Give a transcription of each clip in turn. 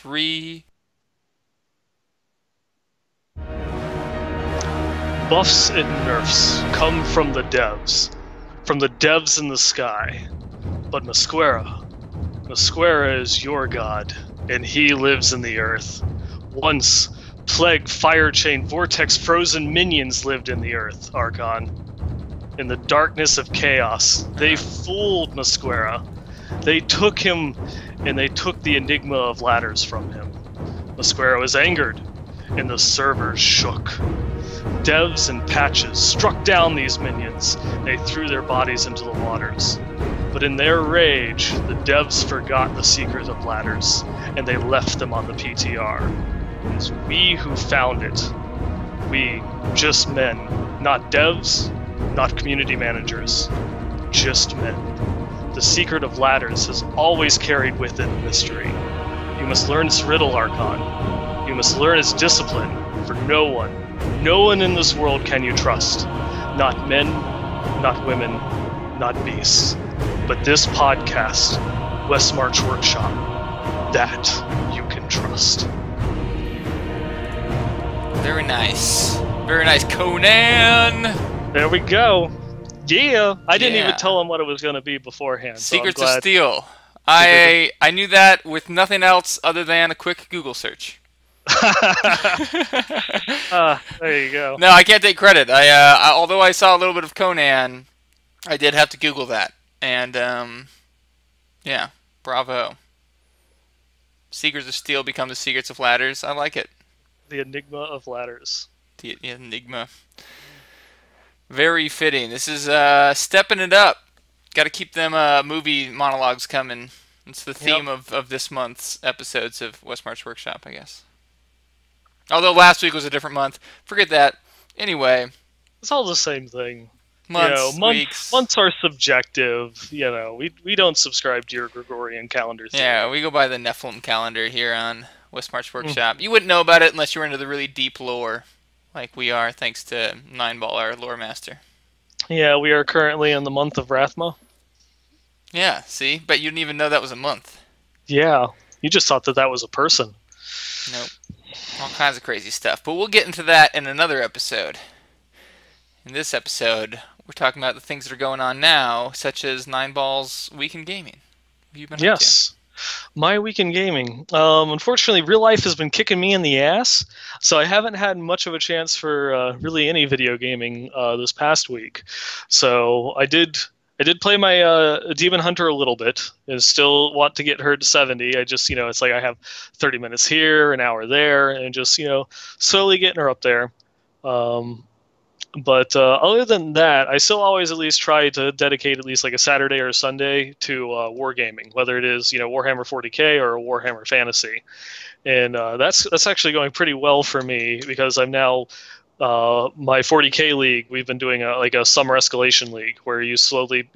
3. Buffs and nerfs come from the devs. From the devs in the sky. But Musquera is your god, and he lives in the earth. Once, plague, fire chain, vortex, frozen minions lived in the earth, Archon. In the darkness of chaos, they fooled Musquera. They took him, and they took the enigma of ladders from him. Musquera was angered, and the servers shook. Devs and patches struck down these minions. They threw their bodies into the waters. But in their rage, the devs forgot the secret of ladders, and they left them on the PTR. It's we who found it. We, just men, not devs, not community managers, just men. The secret of ladders has always carried with it mystery. You must learn its riddle, Archon. You must learn its discipline, for no one in this world can you trust. Not men, not women, not beasts. But this podcast, Westmarch Workshop, that you can trust. Very nice. Very nice, Conan! There we go. Yeah! I didn't even tell him what it was going to be beforehand. Secrets of Steel. I knew that with nothing else other than a quick Google search. There you go. No, I can't take credit. Although I saw a little bit of Conan, I did have to Google that. And, yeah, bravo. Secrets of Steel become the Secrets of Ladders. I like it. The Enigma of Ladders. The Enigma. Very fitting. This is stepping it up. Got to keep them movie monologues coming. It's the theme of this month's episodes of Westmarch Workshop, I guess. Although last week was a different month. Forget that. Anyway. It's all the same thing. Months, weeks. Months are subjective. We don't subscribe to your Gregorian calendar theory. Yeah, we go by the Nephilim calendar here on Westmarch Workshop. You wouldn't know about it unless you were into the really deep lore, like we are, thanks to Nineball, our lore master. Yeah, we are currently in the month of Rathma. Yeah, see? Bet you didn't even know that was a month. Yeah, you just thought that was a person. Nope. All kinds of crazy stuff. But we'll get into that in another episode. In this episode, we're talking about the things that are going on now, such as Nineball's Week in Gaming. What have you been up to? My week in gaming. Unfortunately, real life has been kicking me in the ass, so I haven't had much of a chance for really any video gaming this past week. So I did play my Demon Hunter a little bit, and still want to get her to 70. I just, it's like I have 30 minutes here, an hour there, and just, slowly getting her up there. But other than that, I still always at least try to dedicate at least like a Saturday or a Sunday to wargaming, whether it is Warhammer 40K or Warhammer Fantasy, and that's actually going pretty well for me because I'm now my 40K league. We've been doing a summer escalation league where you slowly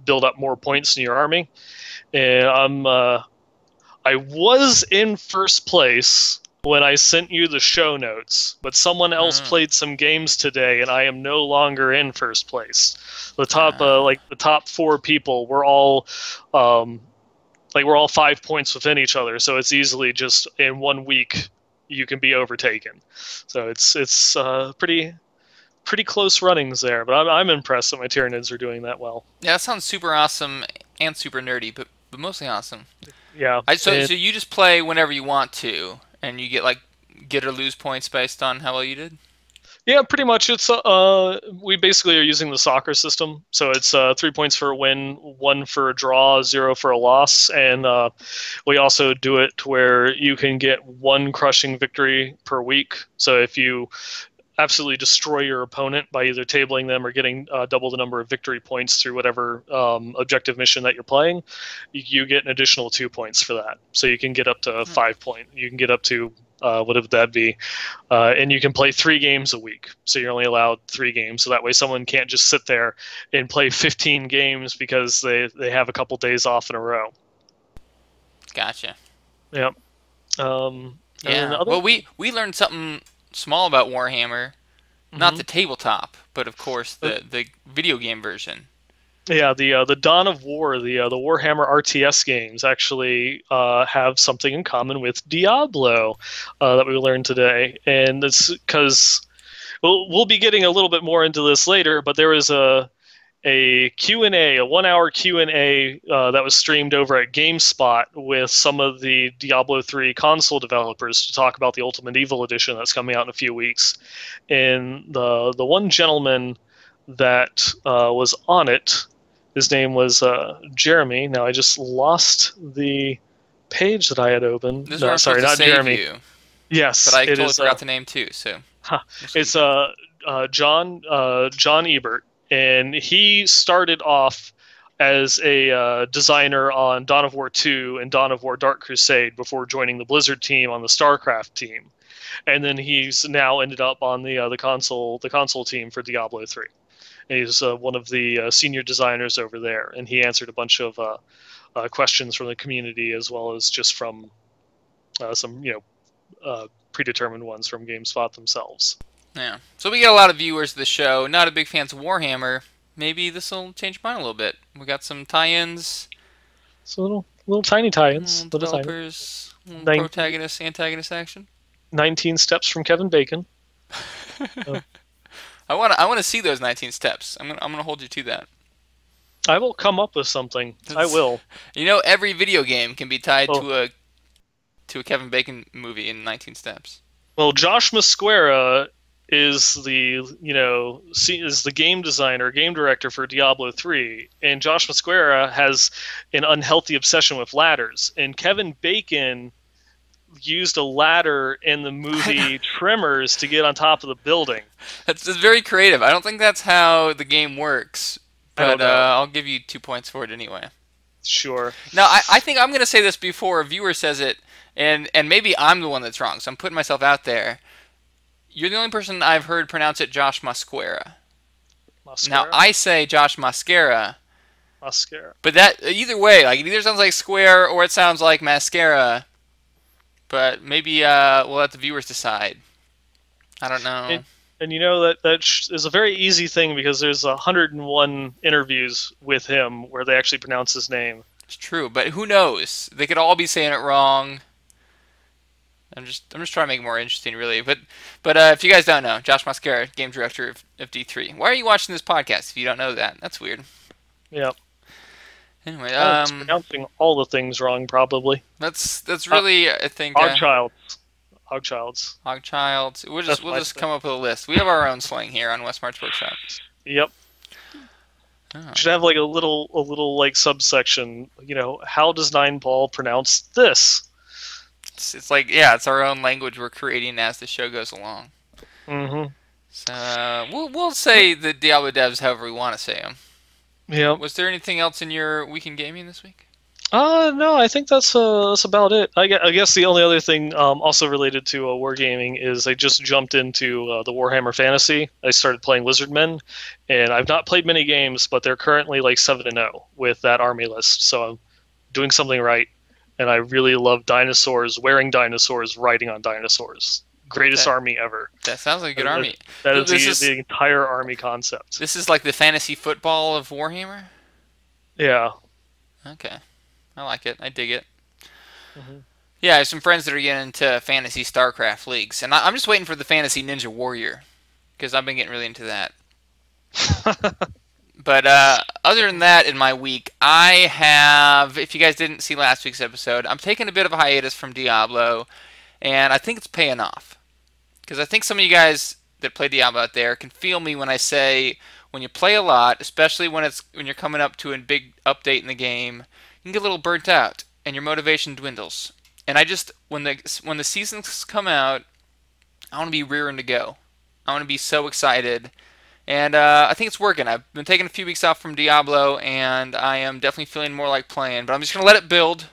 build up more points in your army, and I was in first place when I sent you the show notes, but someone else played some games today, and I am no longer in first place. The top, the top 4 people were all, we're all 5 points within each other. So it's easily just in 1 week you can be overtaken. So it's pretty close runnings there. But I'm impressed that my Tyranids are doing that well. Yeah, that sounds super awesome and super nerdy, but mostly awesome. Yeah. So you just play whenever you want to. And you get or lose points based on how well you did? Yeah, pretty much. It's we basically are using the soccer system. So it's 3 points for a win, 1 for a draw, 0 for a loss. And we also do it to where you can get 1 crushing victory per week. So if you absolutely destroy your opponent by either tabling them or getting double the number of victory points through whatever objective mission that you're playing, you get an additional 2 points for that. So you can get up to 5 points. You can get up to what would that be? And you can play 3 games a week. So you're only allowed 3 games. So that way someone can't just sit there and play 15 games because they have a couple days off in a row. Gotcha. Yep. Yeah. Well, we learned something small about Warhammer, not the tabletop, but of course the video game version. Yeah, the Dawn of War, the Warhammer RTS games actually have something in common with Diablo that we learned today, and it's because we'll be getting a little bit more into this later. But there was a Q&A, a 1 hour Q&A that was streamed over at GameSpot with some of the Diablo 3 console developers to talk about the Ultimate Evil Edition that's coming out in a few weeks. And the one gentleman that was on it, his name was Jeremy. Now I just lost the page that I had opened. This is where No, I'm supposed sorry, to not save Jeremy. you, but Yes, I it totally is. forgot the name too. So It's John Ebert, and he started off as a designer on Dawn of War 2 and Dawn of War Dark Crusade before joining the Blizzard team on the StarCraft team, and then he's now ended up on the console team for Diablo 3. And he's one of the senior designers over there, and he answered a bunch of questions from the community as well as just from some predetermined ones from GameSpot themselves. yeah, so we get a lot of viewers of the show. Not a big fans of Warhammer. Maybe this will change mine a little bit. We got some tie-ins, So little tiny tie-ins, little tiny. developers, Nine, protagonist, antagonist action. 19 steps from Kevin Bacon. I want to see those 19 steps. I'm gonna hold you to that. I will come up with something. I will. You know, every video game can be tied Well, to a Kevin Bacon movie in 19 steps. well, Josh Mosquera is the game designer, game director for Diablo 3, and Josh Mosquera has an unhealthy obsession with ladders. And Kevin Bacon used a ladder in the movie Tremors to get on top of the building. That's very creative. I don't think that's how the game works, I don't but know. I'll give you 2 points for it anyway. Sure. Now, I think I'm going to say this before a viewer says it, and maybe I'm the one that's wrong, so I'm putting myself out there. You're the only person I've heard pronounce it Josh Mosquera. Now, Mascara? I say Josh Mascara, Mascara. but that either way, like it either sounds like square or it sounds like mascara. But maybe we'll let the viewers decide. I don't know. And you know that is a very easy thing because there's 101 interviews with him where they actually pronounce his name. It's true, but who knows? They could all be saying it wrong. I'm just trying to make it more interesting, really. But if you guys don't know, Josh Mascara, game director of D3. Why are you watching this podcast if you don't know that? That's weird. Yeah. Anyway, It's pronouncing all the things wrong, probably. that's really I think Hogchilds. Hogchilds. Hogchild. We'll That's just come up with a list. We have our own slang here on Westmarch Workshop. Yep. Oh. Should have like a little like subsection. How does Nine Ball pronounce this? It's like, yeah, it's our own language we're creating as the show goes along. Mm-hmm. So we'll say the Diablo devs however we want to say them. Yep. Was there anything else in your week in gaming this week? No, I think that's about it. I guess the only other thing also related to wargaming is I just jumped into the Warhammer Fantasy. I started playing Lizardmen, and I've not played many games, but they're currently like 7-0 with that army list. So I'm doing something right, and I really love dinosaurs, wearing dinosaurs, riding on dinosaurs. Greatest army ever. That sounds like a good army. That is the entire army concept. This is like the fantasy football of Warhammer? Yeah. Okay. I like it. I dig it. Mm-hmm. Yeah, I have some friends that are getting into fantasy StarCraft leagues, and I'm just waiting for the fantasy Ninja Warrior, because I've been getting really into that. But other than that, in my week, I have, if you guys didn't see last week's episode, I'm taking a bit of a hiatus from Diablo, and I think it's paying off. Because I think some of you guys that play Diablo out there can feel me when I say, when you play a lot, especially when you're coming up to a big update in the game, you can get a little burnt out, and your motivation dwindles. And I just, when the seasons come out, I want to be rearing to go. I want to be so excited. And I think it's working. I've been taking a few weeks off from Diablo, and I am definitely feeling more like playing. But I'm just going to let it build.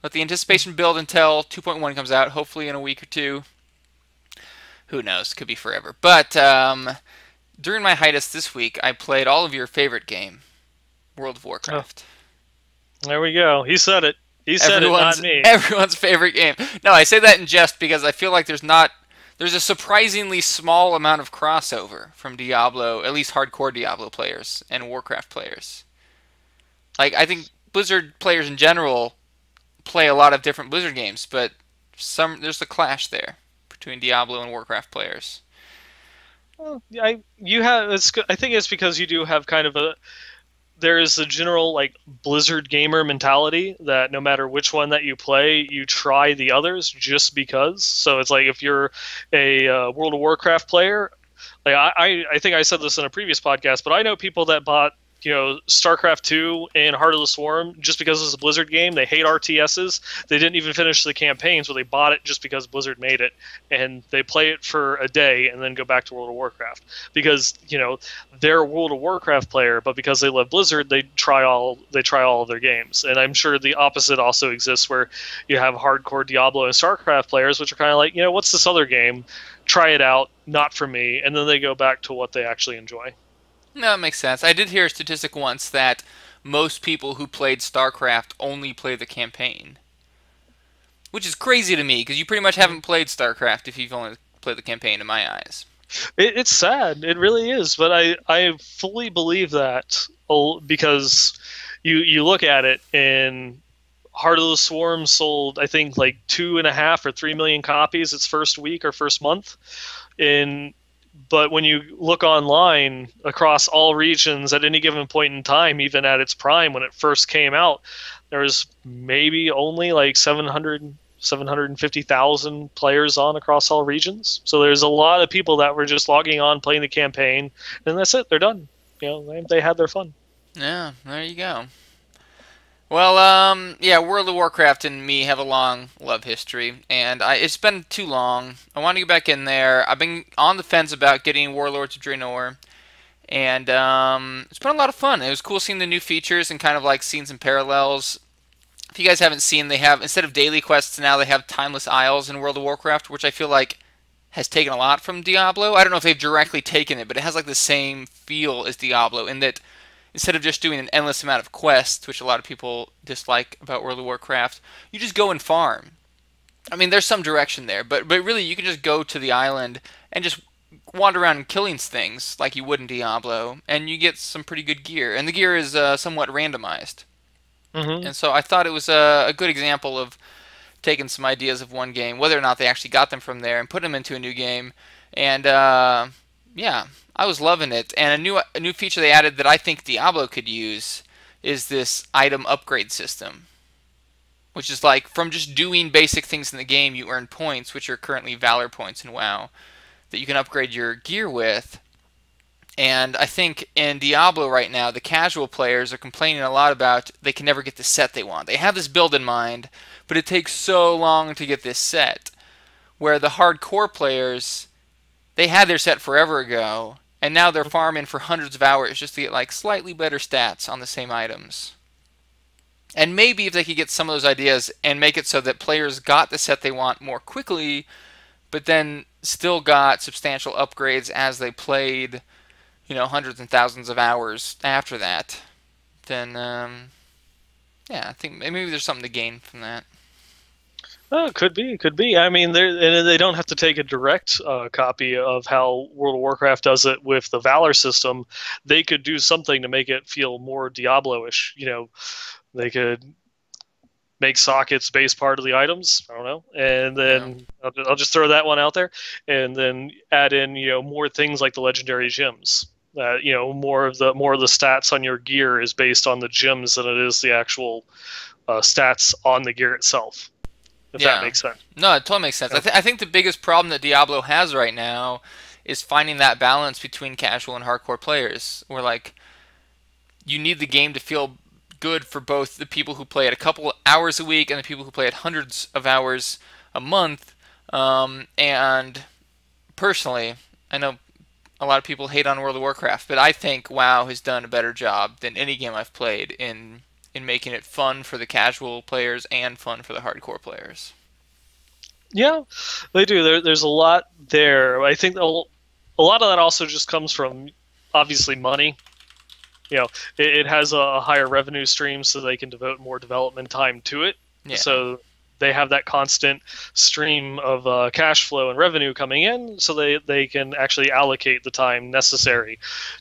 Let the anticipation build until 2.1 comes out, hopefully in a week or two. Who knows? Could be forever. But during my hiatus this week, I played all of your favorite game, World of Warcraft. Oh. There we go. He said it. He said it, not me. Everyone's favorite game. No, I say that in jest because I feel like there's a surprisingly small amount of crossover from Diablo, at least hardcore Diablo players and Warcraft players. Like I think Blizzard players in general play a lot of different Blizzard games, but there's a clash there between Diablo and Warcraft players. Well, you have. I think it's because you do have kind of a. There is a general like Blizzard gamer mentality that no matter which one that you play, you try the others just because. So it's like if you're a World of Warcraft player, like I think I said this in a previous podcast, but I know people that bought StarCraft 2 and Heart of the Swarm just because it's a Blizzard game. They hate RTSs. They didn't even finish the campaigns, but they bought it just because Blizzard made it, and they play it for a day and then go back to World of Warcraft because they're a World of Warcraft player, but because they love Blizzard, they try all of their games. And I'm sure the opposite also exists, where you have hardcore Diablo and StarCraft players, which are kind of like, what's this other game? Try it out, not for me, and then they go back to what they actually enjoy. No, it makes sense. I did hear a statistic once that most people who played StarCraft only play the campaign, which is crazy to me because you pretty much haven't played StarCraft if you've only played the campaign in my eyes. It's sad. It really is. But I fully believe that because you look at it, and Heart of the Swarm sold, I think, like 2.5 or 3 million copies its first week or first month. But when you look online across all regions at any given point in time, even at its prime when it first came out, there was maybe only like 750,000 players on across all regions. So there's a lot of people that were just logging on, playing the campaign, and that's it. They're done. They had their fun. Yeah, there you go. Well, yeah, World of Warcraft and me have a long love history, and it's been too long. I want to get back in there. I've been on the fence about getting Warlords of Draenor, and it's been a lot of fun. It was cool seeing the new features and kind of like seeing some parallels. If you guys haven't seen, they have, instead of daily quests now, they have Timeless Isles in World of Warcraft, which I feel like has taken a lot from Diablo. I don't know if they've directly taken it, but it has like the same feel as Diablo in that instead of just doing an endless amount of quests, which a lot of people dislike about World of Warcraft, you just go and farm. I mean, there's some direction there, but really you can just go to the island and just wander around killing things like you would in Diablo, and you get some pretty good gear. And the gear is somewhat randomized. Hmm. And so I thought it was a good example of taking some ideas of one game, whether or not they actually got them from there, and put them into a new game. And yeah, I was loving it. And a new feature they added that I think Diablo could use is this item upgrade system, which is like from just doing basic things in the game, you earn points, which are currently Valor points in WoW, that you can upgrade your gear with. And I think in Diablo right now, the casual players are complaining a lot about they can never get the set they want. They have this build in mind, but it takes so long to get this set. Where the hardcore players, they had their set forever ago, and now they're farming for hundreds of hours just to get like slightly better stats on the same items. And maybe if they could get some of those ideas and make it so that players got the set they want more quickly, but then still got substantial upgrades as they played, hundreds and thousands of hours after that, then yeah, I think maybe there's something to gain from that. Oh, it could be, it could be. I mean, they don't have to take a direct copy of how World of Warcraft does it with the Valor system. They could do something to make it feel more Diablo-ish. They could make sockets base part of the items. I don't know, and Yeah. then I'll just throw that one out there, and then add in more things like the legendary gems. That more of the stats on your gear is based on the gems than it is the actual stats on the gear itself. If that Yeah. makes sense. No, it totally makes sense. I think the biggest problem that Diablo has right now is finding that balance between casual and hardcore players. Where like you need the game to feel good for both the people who play it a couple hours a week and the people who play it hundreds of hours a month. And personally, I know a lot of people hate on World of Warcraft, but I think WoW has done a better job than any game I've played in making it fun for the casual players and fun for the hardcore players. Yeah, they do. There's a lot there. I think a lot of that also just comes from obviously money. It has a higher revenue stream, so they can devote more development time to it. Yeah. So they have that constant stream of cash flow and revenue coming in, so they can actually allocate the time necessary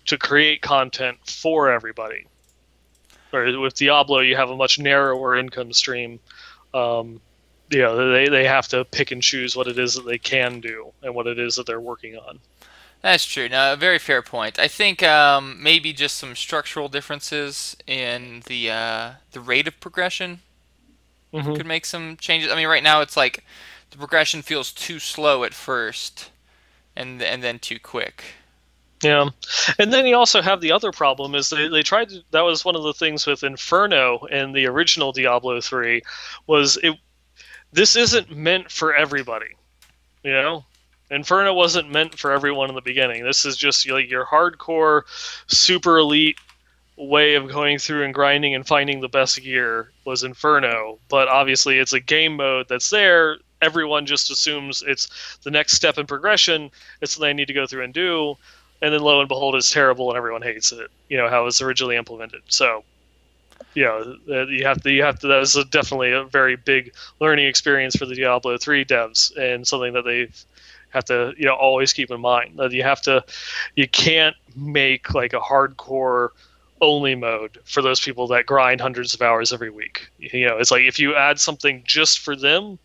to create content for everybody. Or with Diablo, you have a much narrower income stream. Um, they have to pick and choose what it is that they can do and what it is that they're working on. That's true. No, a very fair point. I think maybe just some structural differences in the rate of progression Hmm. could make some changes. I mean, right now it's like the progression feels too slow at first, and then too quick. Yeah, and then you also have the other problem is they tried to, that was one of the things with Inferno and the original Diablo 3 was it this isn't meant for everybody, you know? Inferno wasn't meant for everyone in the beginning. This is just like your hardcore super elite way of going through and grinding and finding the best gear was Inferno, but obviously it's a game mode that's there. Everyone just assumes it's the next step in progression. It's something I need to go through and do, and then lo and behold, it's terrible and everyone hates it. You know how it was originally implemented. So you have to. That was definitely a very big learning experience for the Diablo 3 devs, and something that they have to always keep in mind that you can't make like a hardcore only mode for those people that grind hundreds of hours every week. It's like if you add something just for them,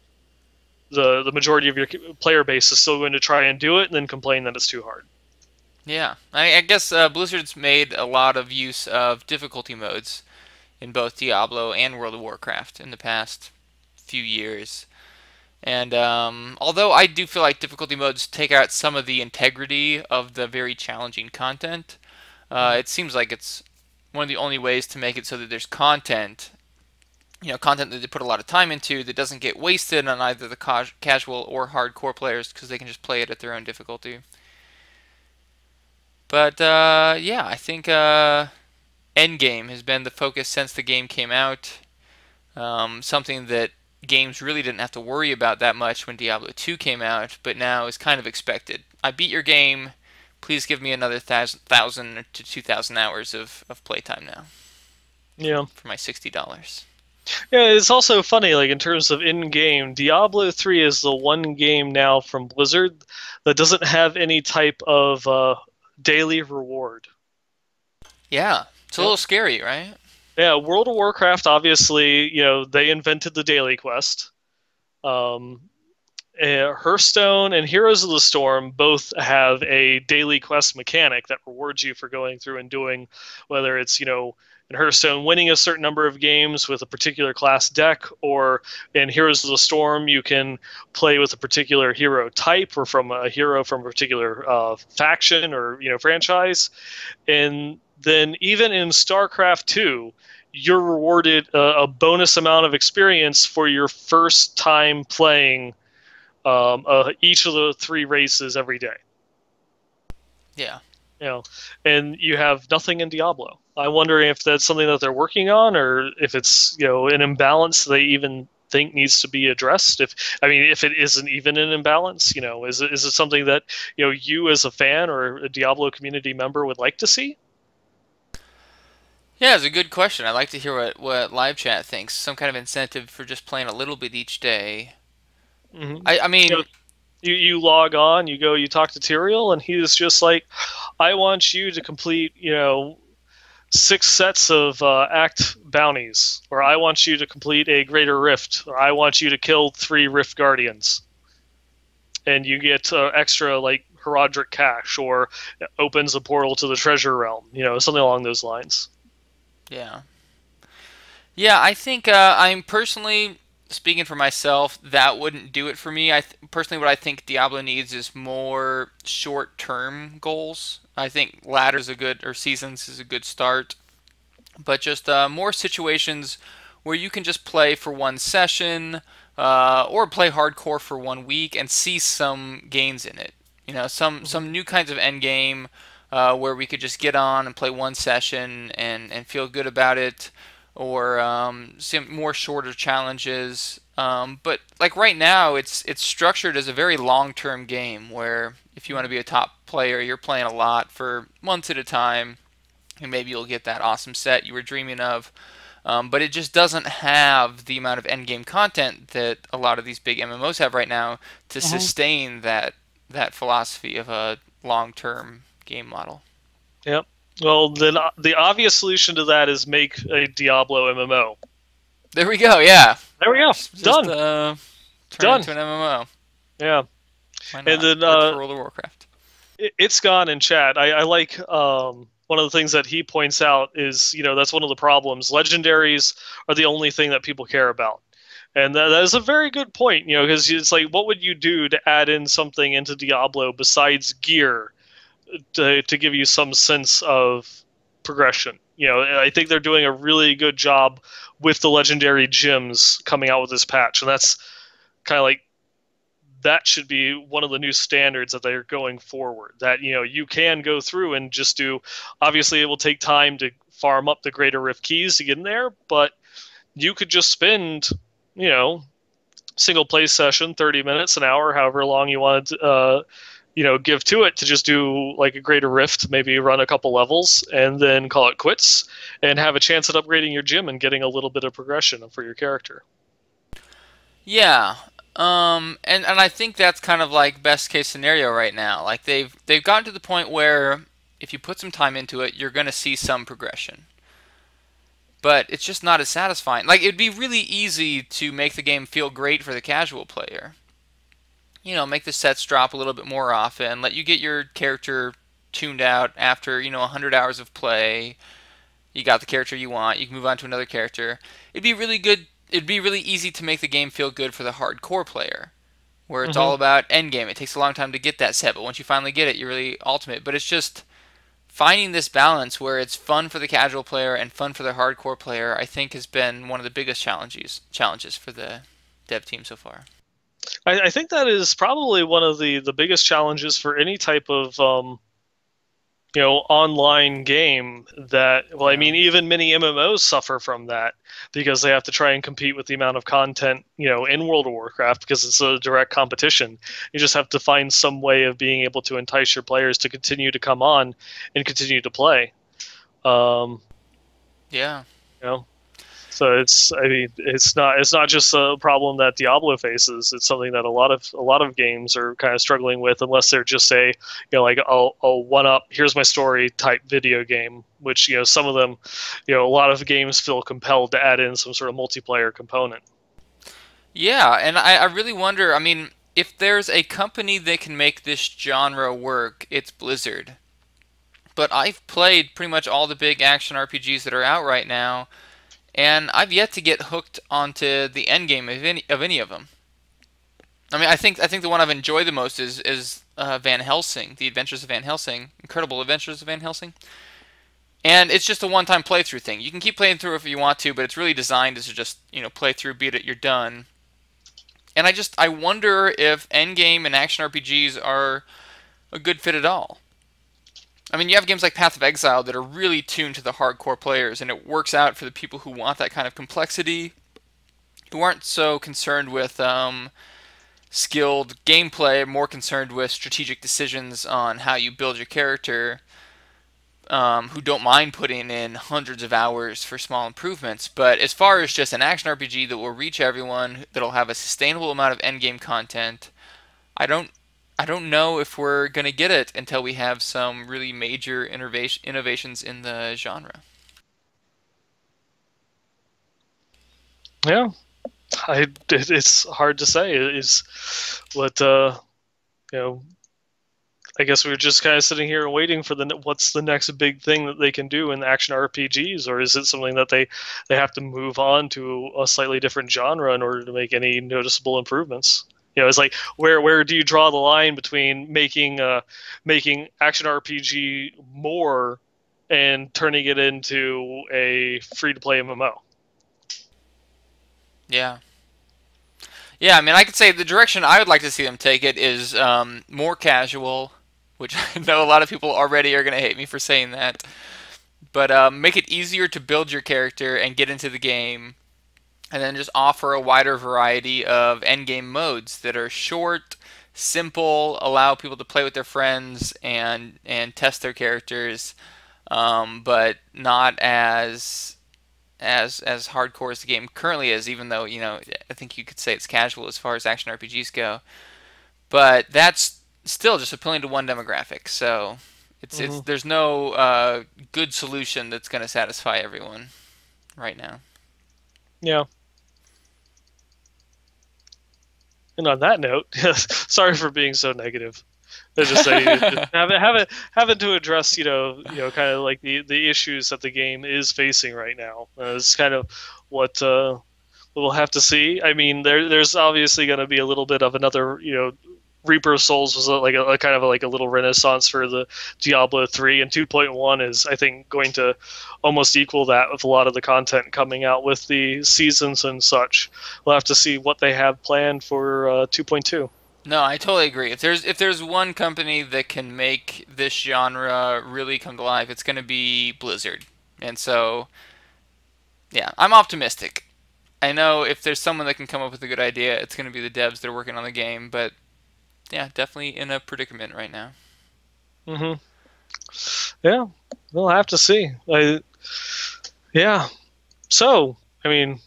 the majority of your player base is still going to try and do it and then complain that it's too hard. Yeah, I guess Blizzard's made a lot of use of difficulty modes in both Diablo and World of Warcraft in the past few years. And although I do feel like difficulty modes take out some of the integrity of the very challenging content, it seems like it's one of the only ways to make it so that there's content, content that they put a lot of time into that doesn't get wasted on either the casual or hardcore players because they can just play it at their own difficulty. But yeah, I think endgame has been the focus since the game came out. Something that games really didn't have to worry about that much when Diablo 2 came out, but now is kind of expected. I beat your game. Please give me another 1,000 to 2,000 hours of playtime now Yeah. for my $60. Yeah, it's also funny, like in terms of in-game, Diablo 3 is the one game now from Blizzard that doesn't have any type of daily reward. Yeah, it's a Yep. little scary, right? Yeah, World of Warcraft, obviously, they invented the daily quest. Um, Hearthstone and Heroes of the Storm both have a daily quest mechanic that rewards you for going through and doing, whether it's, in Hearthstone, winning a certain number of games with a particular class deck, or in Heroes of the Storm, you can play with a particular hero type or from a hero from a particular faction or, franchise. And then even in StarCraft 2, you're rewarded a bonus amount of experience for your first time playing each of the three races every day. Yeah. You know, and you have nothing in Diablo. I wonder if that's something that they're working on, or if it's an imbalance they even think needs to be addressed. If it isn't even an imbalance, is it something that you as a fan or a Diablo community member would like to see? Yeah, it's a good question. I'd like to hear what live chat thinks. Some kind of incentive for just playing a little bit each day. Mm-hmm. I You know, mean, you log on, you talk to Tyrael, and he's just like, I want you to complete, 6 sets of act bounties, or I want you to complete a greater rift, or I want you to kill 3 rift guardians, and you get extra like Herodric cash, or it opens a portal to the treasure realm, something along those lines. yeah. Yeah, I think I'm personally speaking for myself. That wouldn't do it for me. Personally, what I think Diablo needs is more short-term goals. I think ladders a good or seasons is a good start, but just more situations where you can just play for one session or play hardcore for 1 week and see some gains in it. Some new kinds of end game where we could just get on and play one session and feel good about it, or some more shorter challenges. But like right now, it's structured as a very long-term game where if you want to be a top player, you're playing a lot for months at a time, and maybe you'll get that awesome set you were dreaming of. But it just doesn't have the amount of endgame content that a lot of these big MMOs have right now to Mm-hmm. sustain that philosophy of a long-term game model. Yep. Well, then the obvious solution to that is make a Diablo MMO. There we go. Yeah, There we go. just Done. turn it Done. into an MMO. Yeah. Why And not? then Worked for World of Warcraft. it's gone in chat. I like one of the things that he points out is, that's one of the problems. Legendaries are the only thing that people care about. And that is a very good point, because it's like, what would you do to add in something into Diablo besides gear to give you some sense of progression? I think they're doing a really good job with the legendary gems coming out with this patch, and that's kind of like that should be one of the new standards that they're going forward. That you can go through and just do. Obviously, it will take time to farm up the Greater Rift keys to get in there, but you could just spend, single play session, 30 minutes, an hour, however long you want to, give to it to just do like a Greater Rift, maybe run a couple levels, and then call it quits, and have a chance at upgrading your gym and getting a little bit of progression for your character. Yeah. And I think that's kind of like best case scenario right now. Like they've gotten to the point where if you put some time into it, you're going to see some progression. But it's just not as satisfying. Like it'd be really easy to make the game feel great for the casual player. Make the sets drop a little bit more often, let you get your character tuned out after, 100 hours of play. You got the character you want, you can move on to another character. It'd be really easy to make the game feel good for the hardcore player, where it's all Mm-hmm. about endgame. It takes a long time to get that set, but once you finally get it, you're really ultimate. But it's just finding this balance where it's fun for the casual player and fun for the hardcore player, I think has been one of the biggest challenges for the dev team so far. I think that is probably one of the biggest challenges for any type of online game. That, well, I Yeah. mean, even many MMOs suffer from that because they have to try and compete with the amount of content in World of Warcraft, because it's a direct competition. You just have to find some way of being able to entice your players to continue to come on and continue to play. um, Yeah. you know So I mean, it's not just a problem that Diablo faces. It's something that a lot of games are kind of struggling with, unless they're just like a one up, here's my story type video game, which some of them, a lot of games feel compelled to add in some sort of multiplayer component. Yeah, and I really wonder, I mean, if there's a company that can make this genre work, it's Blizzard. But I've played pretty much all the big action RPGs that are out right now, and I've yet to get hooked onto the end game of any of them. I mean, I think the one I've enjoyed the most is Van Helsing, The Adventures of Van Helsing, Incredible Adventures of Van Helsing. And it's just a one-time playthrough thing. You can keep playing through if you want to, but it's really designed as to just, play through, beat it, you're done. And I wonder if endgame and action RPGs are a good fit at all. I mean, you have games like Path of Exile that are really tuned to the hardcore players, and it works out for the people who want that kind of complexity, who aren't so concerned with skilled gameplay, more concerned with strategic decisions on how you build your character, who don't mind putting in hundreds of hours for small improvements. But as far as just an action RPG that will reach everyone, that'll have a sustainable amount of endgame content, I don't I don't know if we're gonna get it until we have some really major innovations in the genre. Yeah, it's hard to say. Is what you know I guess we are just kind of sitting here and waiting for what's the next big thing that they can do in action RPGs, or is it something that they have to move on to a slightly different genre in order to make any noticeable improvements? It's like, where do you draw the line between making action RPG more and turning it into a free to play MMO? Yeah. Yeah, I mean, I could say the direction I would like to see them take it is more casual, which I know a lot of people already are going to hate me for saying that. But make it easier to build your character and get into the game, and then just offer a wider variety of endgame modes that are short, simple, allow people to play with their friends and test their characters, but not as hardcore as the game currently is. Even though I think you could say it's casual as far as action RPGs go, but that's still just appealing to one demographic. So It's Hmm. there's no good solution that's going to satisfy everyone right now. Yeah. And on that note, sorry for being so negative. I just say just having to address kind of like the issues that the game is facing right now. Is kind of what we'll have to see. I mean, there's obviously going to be a little bit of another Reaper of Souls was a kind of like a little renaissance for the Diablo 3, and 2.1 is I think going to almost equal that with a lot of the content coming out with the seasons and such. We'll have to see what they have planned for 2.2. No, I totally agree. If there's one company that can make this genre really come to life, it's going to be Blizzard. And so, yeah, I'm optimistic. I know if there's someone that can come up with a good idea, it's going to be the devs that are working on the game, but yeah, definitely in a predicament right now. Hmm. Yeah, we'll have to see. Yeah. So, I mean,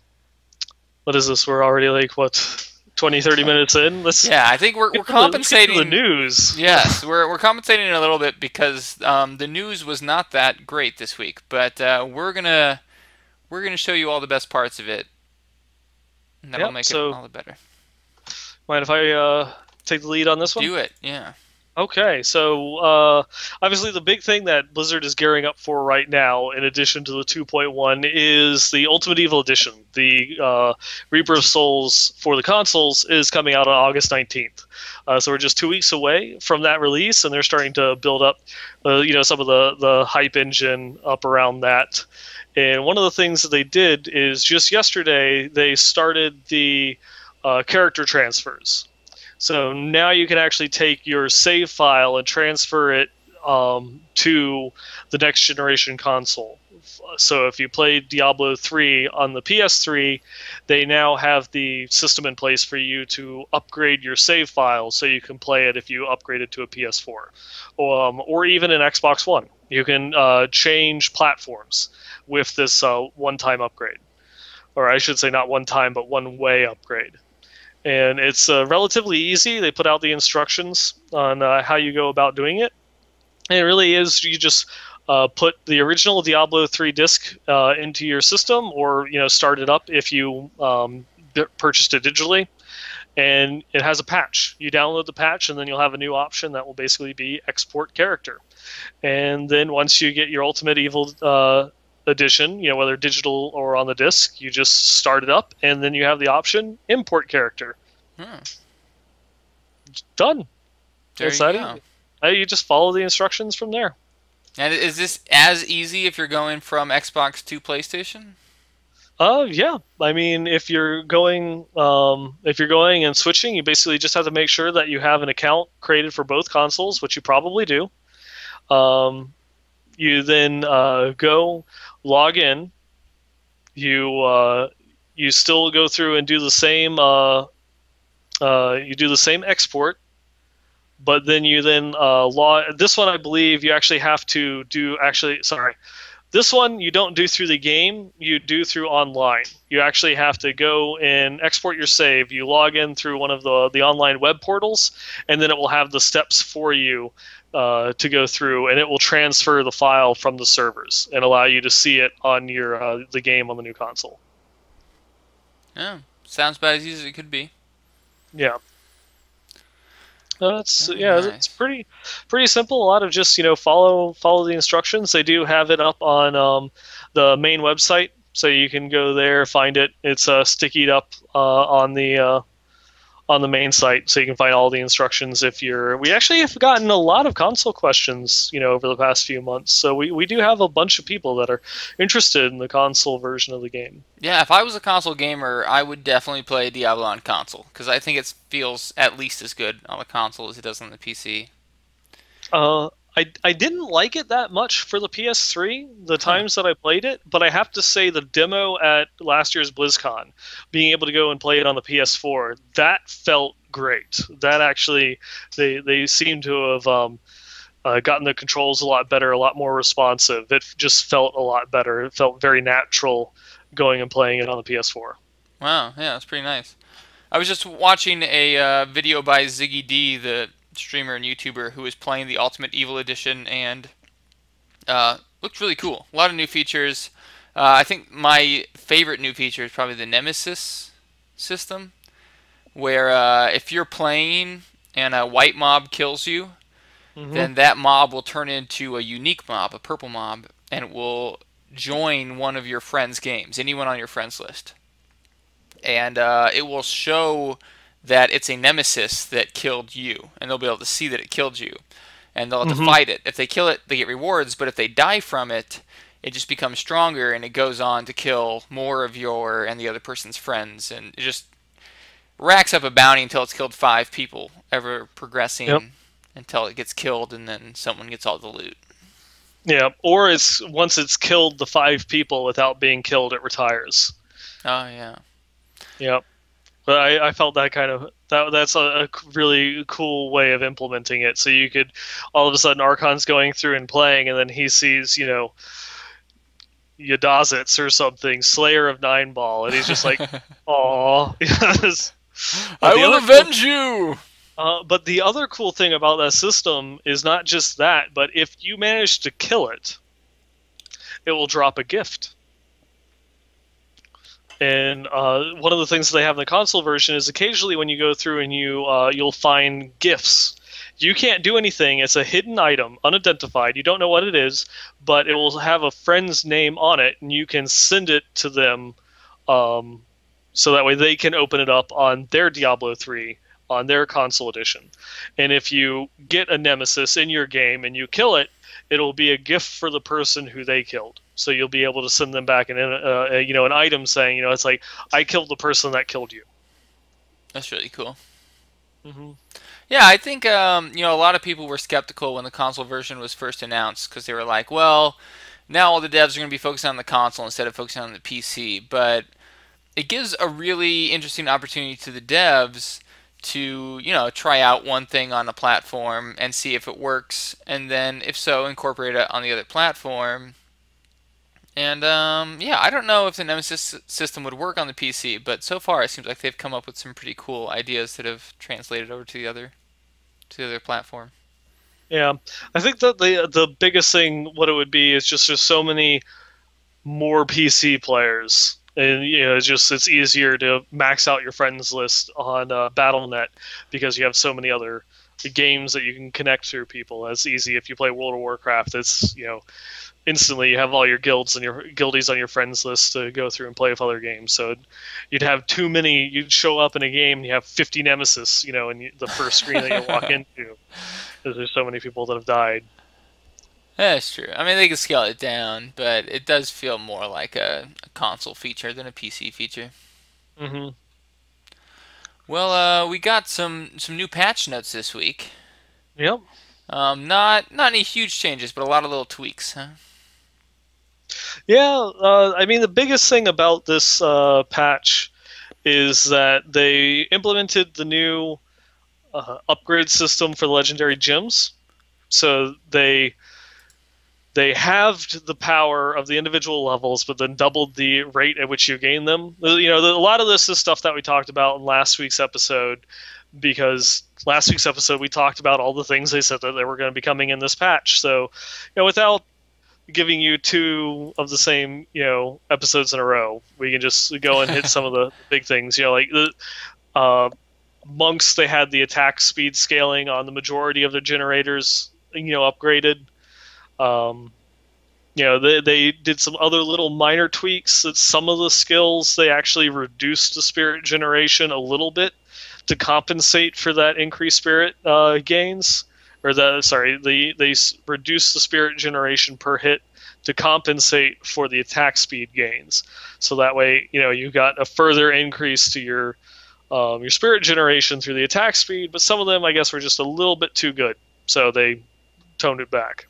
what is this? We're already like what 20, 30 minutes in. Yeah, I think we're Let's get to the compensating. news. Yes, we're compensating a little bit because the news was not that great this week, but we're gonna show you all the best parts of it, and that'll Yep. make it So, all the better. mind if I take the lead on this one? Do it, yeah. Okay, so obviously the big thing that Blizzard is gearing up for right now, in addition to the 2.1, is the Ultimate Evil Edition. The Reaper of Souls for the consoles is coming out on August 19th. So we're just 2 weeks away from that release, and they're starting to build up, some of the hype engine up around that. And one of the things that they did is just yesterday they started the character transfers. So now you can actually take your save file and transfer it to the next generation console. So if you played Diablo 3 on the PS3, they now have the system in place for you to upgrade your save file so you can play it if you upgrade it to a PS4 or even an Xbox One. You can change platforms with this one-time upgrade. Or I should say not one time, but one-way upgrade, and it's relatively easy. They put out the instructions on how you go about doing it. And it really is you just put the original Diablo 3 disc into your system, or start it up if you purchased it digitally. And it has a patch. You download the patch, and then you'll have a new option that will basically be export character. And then once you get your Ultimate Evil edition, whether digital or on the disc, you just start it up, and then you have the option import character. Hmm, Done. there It's you that go. easy. You just follow the instructions from there. And is this as easy if you're going from Xbox to PlayStation? Yeah. I mean, if you're going and switching, you basically just have to make sure that you have an account created for both consoles, which you probably do. Um, you then go log in. You still go through and do the same. You do the same export, but then you then log. This one, I believe, you actually have to do. Actually, sorry. This one you don't do through the game, you do through online. You actually have to go and export your save. You log in through one of the online web portals, and then it will have the steps for you to go through, and it will transfer the file from the servers and allow you to see it on your the game on the new console. Yeah, sounds about as easy as it could be. Yeah. It's Very yeah, it's nice. pretty simple. A lot of just follow the instructions. They do have it up on the main website, so you can go there find it. It's stickied up on the main site, so you can find all the instructions. If you're, we actually have gotten a lot of console questions, over the past few months. So we do have a bunch of people that are interested in the console version of the game. Yeah, if I was a console gamer, I would definitely play Diablo on console because I think it feels at least as good on the console as it does on the PC. I didn't like it that much for the PS3, the Huh. times that I played it, but I have to say the demo at last year's BlizzCon, being able to go and play it on the PS4, that felt great. That actually, they seem to have gotten the controls a lot better, a lot more responsive. It just felt a lot better. It felt very natural going and playing it on the PS4. Wow, yeah, that's pretty nice. I was just watching a video by Ziggy D, the streamer and YouTuber who was playing the Ultimate Evil Edition, and looked really cool. A lot of new features. I think my favorite new feature is probably the Nemesis system, where if you're playing and a white mob kills you, Mm-hmm. then that mob will turn into a unique mob, a purple mob, and it will join one of your friends' games, anyone on your friends list. And it will show that it's a nemesis that killed you, and they'll be able to see that it killed you, and they'll have to Mm-hmm. fight it. If they kill it, they get rewards, but if they die from it, it just becomes stronger, and it goes on to kill more of your and the other person's friends, and it just racks up a bounty until it's killed 5 people, ever Yep. progressing until it gets killed, and then someone gets all the loot. Yeah. Or it's once it's killed the 5 people without being killed, it retires. Oh yeah. Yep. But I felt that kind of that's a really cool way of implementing it. So you could all of a sudden Archon's going through and playing, and then he sees Yadazits or something, Slayer of Nine Ball, and he's just like, "Aw." Yes. I The will other avenge you. but the other cool thing about that system is not just that, but if you manage to kill it, it will drop a gift. And one of the things they have in the console version is occasionally when you go through and you'll find gifts. You can't do anything. It's a hidden item, unidentified. You don't know what it is, but it will have a friend's name on it, and you can send it to them, so that way they can open it up on their Diablo 3, on their console edition. And if you get a nemesis in your game and you kill it, it'll be a gift for the person who they killed. So you'll be able to send them back an item saying, it's like, I killed the person that killed you. That's really cool. Mm-hmm. Yeah, I think a lot of people were skeptical when the console version was first announced because they were like, well, now all the devs are going to be focusing on the console instead of focusing on the PC. But it gives a really interesting opportunity to the devs to, try out one thing on a platform and see if it works, and then if so, incorporate it on the other platform. And yeah, I don't know if the Nemesis system would work on the PC, but so far it seems like they've come up with some pretty cool ideas that have translated over to the other platform. Yeah, I think that the biggest thing, what it would be, is just there's so many more PC players, and it's easier to max out your friends list on BattleNet because you have so many other games that you can connect through people. That's easy if you play World of Warcraft. It's instantly you have all your guilds and your guildies on your friends list to go through and play with other games. So you'd have too many. You'd show up in a game and you have 50 nemesis, in the first screen that you walk into, because there's so many people that have died. That's true. I mean, they can scale it down, but it does feel more like a console feature than a PC feature. Mm-hmm. Well, we got some new patch notes this week. Yep. Not any huge changes, but a lot of little tweaks, huh? Yeah. I mean, the biggest thing about this patch is that they implemented the new upgrade system for the legendary gems. So they halved the power of the individual levels, but then doubled the rate at which you gain them. A lot of this is stuff that we talked about in last week's episode, because last week's episode we talked about all the things they said that they were going to be coming in this patch. So, without giving you 2 of the same, episodes in a row, we can just go and hit some of the big things. Like the monks, they had the attack speed scaling on the majority of their generators, upgraded. They did some other little minor tweaks that some of the skills, they actually reduced the spirit generation a little bit to compensate for that increased spirit gains. They reduced the spirit generation per hit to compensate for the attack speed gains. So that way, you got a further increase to your spirit generation through the attack speed, but some of them, I guess, were just a little bit too good, so they toned it back.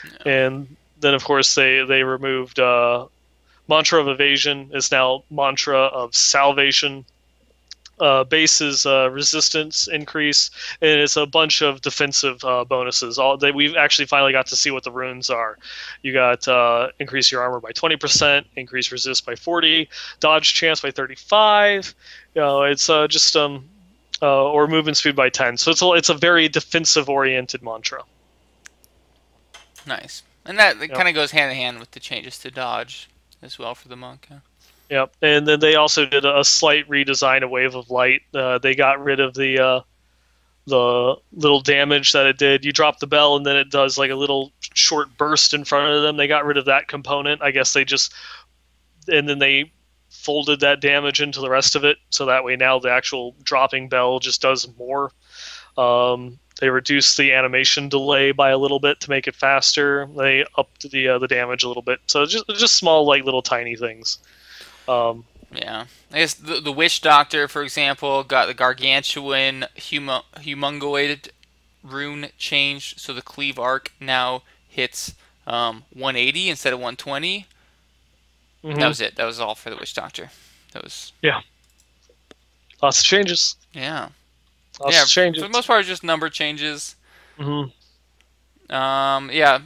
Yeah. And then, of course, they removed Mantra of Evasion. It's now Mantra of Salvation. Base's resistance increase, and it's a bunch of defensive bonuses. We've actually finally got to see what the runes are. You got increase your armor by 20%, increase resist by 40, dodge chance by 35. It's just or movement speed by 10. So it's a very defensive oriented mantra. Nice. And that Yep. kind of goes hand in hand with the changes to dodge as well for the monk. Yeah. Yep. And then they also did a slight redesign of Wave of Light. They got rid of the little damage that it did. You drop the bell and then it does like a little short burst in front of them. They got rid of that component. I guess and then they folded that damage into the rest of it. So that way now the actual dropping bell just does more. They reduced the animation delay by a little bit to make it faster. They upped the damage a little bit. So just small, like little tiny things. Yeah. I guess the Witch Doctor, for example, got the Gargantuan Humongoid rune changed, so the cleave arc now hits 180 instead of 120. Mm-hmm. That was it. That was all for the Witch Doctor. That was Yeah. Lots of changes. yeah. Lots Yeah, of changes. for the most part, just number changes. Mm-hmm. Yeah.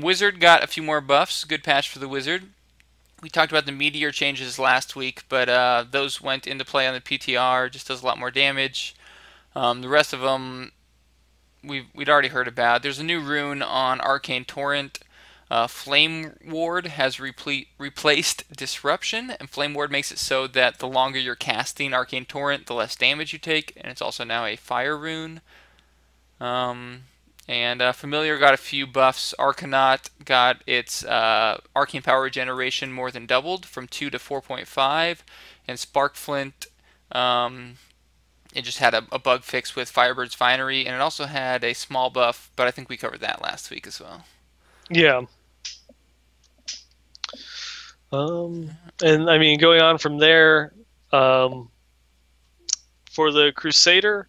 Wizard got a few more buffs. Good patch for the Wizard. We talked about the meteor changes last week, but those went into play on the PTR. Just does a lot more damage. The rest of them we'd already heard about. There's a new rune on Arcane Torrent. Flame Ward has replaced Disruption, and Flame Ward makes it so that the longer you're casting Arcane Torrent, the less damage you take, and it's also now a fire rune. And Familiar got a few buffs. Arcanaut got its arcane power regeneration more than doubled from 2 to 4.5. And Sparkflint, it just had a bug fix with Firebird's Finery. And it also had a small buff, but I think we covered that last week as well. Yeah. And I mean, going on from there, for the Crusader,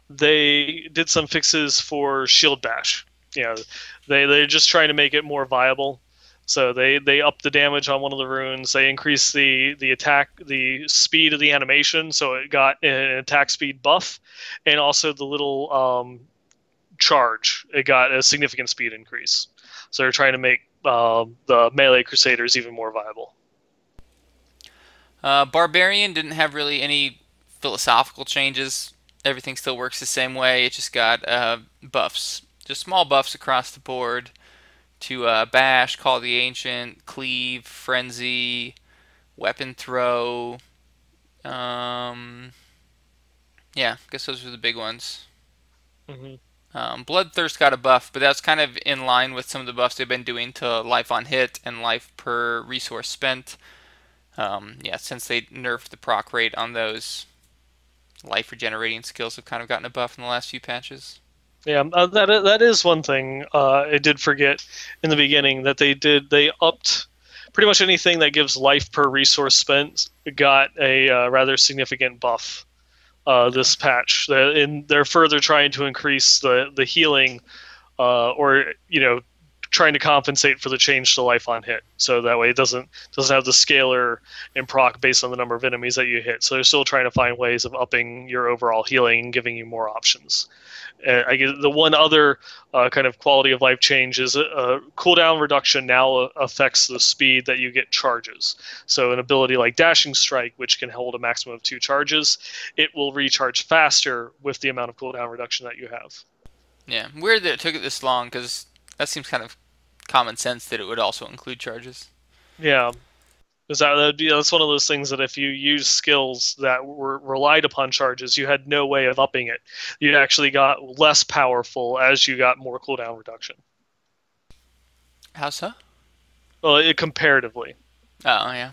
they did some fixes for Shield Bash. You know, they're just trying to make it more viable. So they upped the damage on one of the runes. They increased the speed of the animation, so it got an attack speed buff, and also the little charge. It got a significant speed increase. So they're trying to make the melee Crusaders even more viable. Barbarian didn't have really any philosophical changes. Everything still works the same way. It just got buffs, just small buffs across the board to Bash, Call the Ancient, Cleave, Frenzy, Weapon Throw. Yeah, I guess those were the big ones. Bloodthirst got a buff, but that's kind of in line with some of the buffs they've been doing to life on hit and life per resource spent. Yeah, since they nerfed the proc rate on those, life regenerating skills have kind of gotten a buff in the last few patches. Yeah, that is one thing I did forget in the beginning that they upped pretty much anything that gives life per resource spent got a rather significant buff this patch. They're further trying to increase the healing, or trying to compensate for the change to life on hit, so that way it doesn't have the scalar and proc based on the number of enemies that you hit. So they're still trying to find ways of upping your overall healing and giving you more options. I guess the one other kind of quality of life change is cooldown reduction now affects the speed that you get charges. So an ability like Dashing Strike, which can hold a maximum of 2 charges, it will recharge faster with the amount of cooldown reduction that you have. Yeah, weird that it took it this long, because that seems kind of common sense that it would also include charges. Yeah. Because that's one of those things that if you use skills that relied upon charges, you had no way of upping it. You actually got less powerful as you got more cooldown reduction. How so? Well, comparatively. Oh, yeah.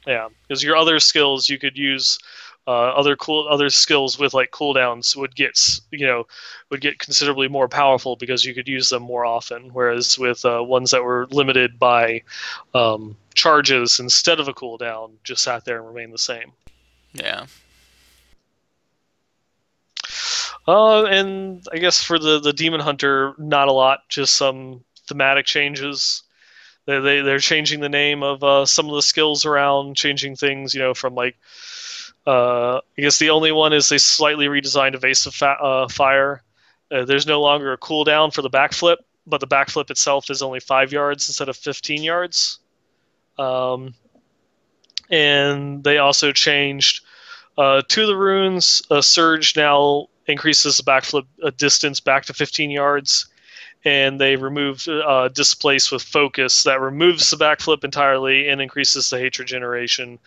Yeah, because your other skills you could use other skills with like cooldowns would get considerably more powerful because you could use them more often. Whereas with ones that were limited by charges instead of a cooldown, just sat there and remained the same. Yeah. And I guess for the Demon Hunter, not a lot, just some thematic changes. They're changing the name of some of the skills around, changing things, from like. I guess the only one is they slightly redesigned Evasive Fire. There's no longer a cooldown for the backflip, but the backflip itself is only 5 yards instead of 15 yards. And they also changed Two of the runes, Surge now increases the backflip distance back to 15 yards, and they removed Displace with Focus. That removes the backflip entirely and increases the hatred generation.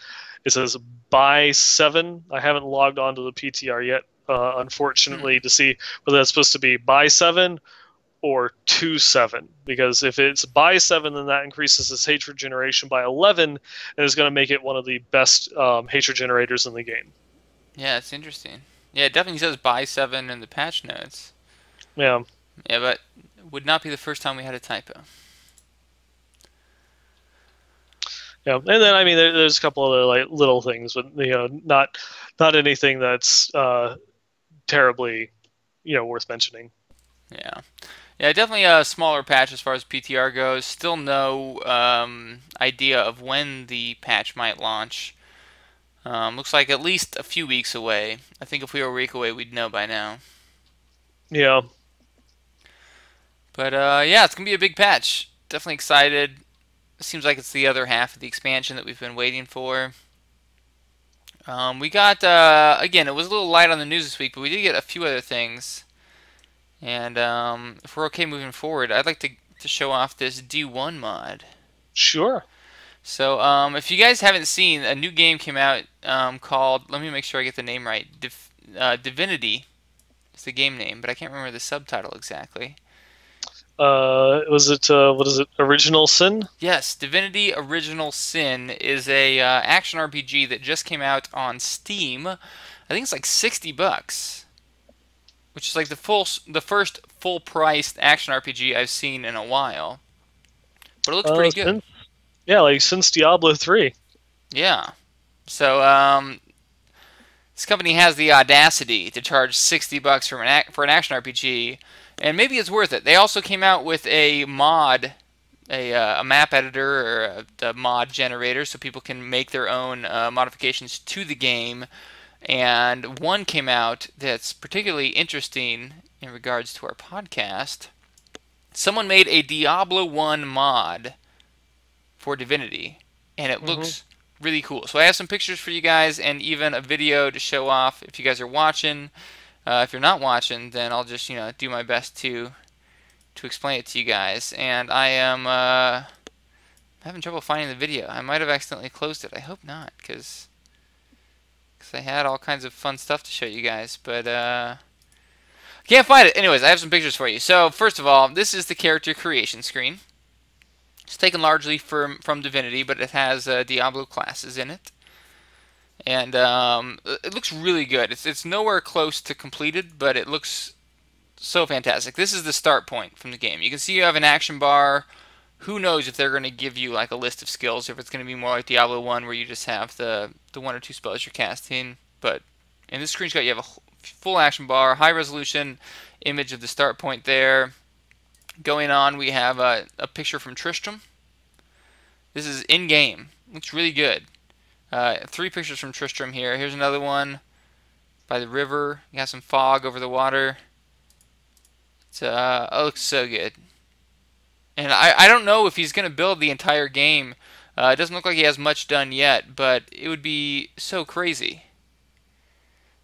It says buy 7. I haven't logged onto the PTR yet, unfortunately, to see whether that's supposed to be buy 7 or 2-7, because if it's buy 7, then that increases his hatred generation by 11, and is going to make it one of the best hatred generators in the game. Yeah, it's interesting. Yeah, it definitely says buy 7 in the patch notes. Yeah. Yeah, but it would not be the first time we had a typo. Yeah, and then I mean, there's a couple other like little things, but not anything that's terribly worth mentioning. Yeah. Yeah, definitely a smaller patch as far as PTR goes. Still no idea of when the patch might launch. Looks like at least a few weeks away. I think if we were a week away, we'd know by now. Yeah. But yeah, it's going to be a big patch. Definitely excited. It seems like it's the other half of the expansion that we've been waiting for. We got, again, it was a little light on the news this week, but we did get a few other things. And if we're okay moving forward, I'd like to show off this D1 mod. Sure. So if you guys haven't seen, a new game came out called, let me make sure I get the name right, Divinity. It's the game name, but I can't remember the subtitle exactly. Was it what is it? Original Sin? Yes, Divinity Original Sin is a action RPG that just came out on Steam. I think it's like $60, which is like the first full-priced action RPG I've seen in a while. But it looks pretty good. Like since Diablo 3. Yeah. So this company has the audacity to charge $60 for an action RPG, and maybe it's worth it. They also came out with a mod, a map editor or a mod generator, so people can make their own modifications to the game. And one came out that's particularly interesting in regards to our podcast. Someone made a Diablo 1 mod for Divinity, and it looks really cool. So I have some pictures for you guys and even a video to show off if you guys are watching. If you're not watching, then I'll just do my best to explain it to you guys. And I am having trouble finding the video. I might have accidentally closed it. I hope not, because I had all kinds of fun stuff to show you guys, but can't find it. Anyways, I have some pictures for you. So first of all, this is the character creation screen. It's taken largely from Divinity, but it has Diablo classes in it. And it looks really good. It's nowhere close to completed, but it looks so fantastic. This is the start point from the game. You can see you have an action bar. Who knows if they're going to give you like a list of skills, if it's going to be more like Diablo 1 where you just have the one or two spells you're casting. But in this screenshot you have a full action bar, high resolution image of the start point there. Going on, we have a picture from Tristram. This is in-game. Looks really good. 3 pictures from Tristram here. Here's another one by the river. You got some fog over the water. It looks so good. And I don't know if he's going to build the entire game. It doesn't look like he has much done yet, but it would be so crazy.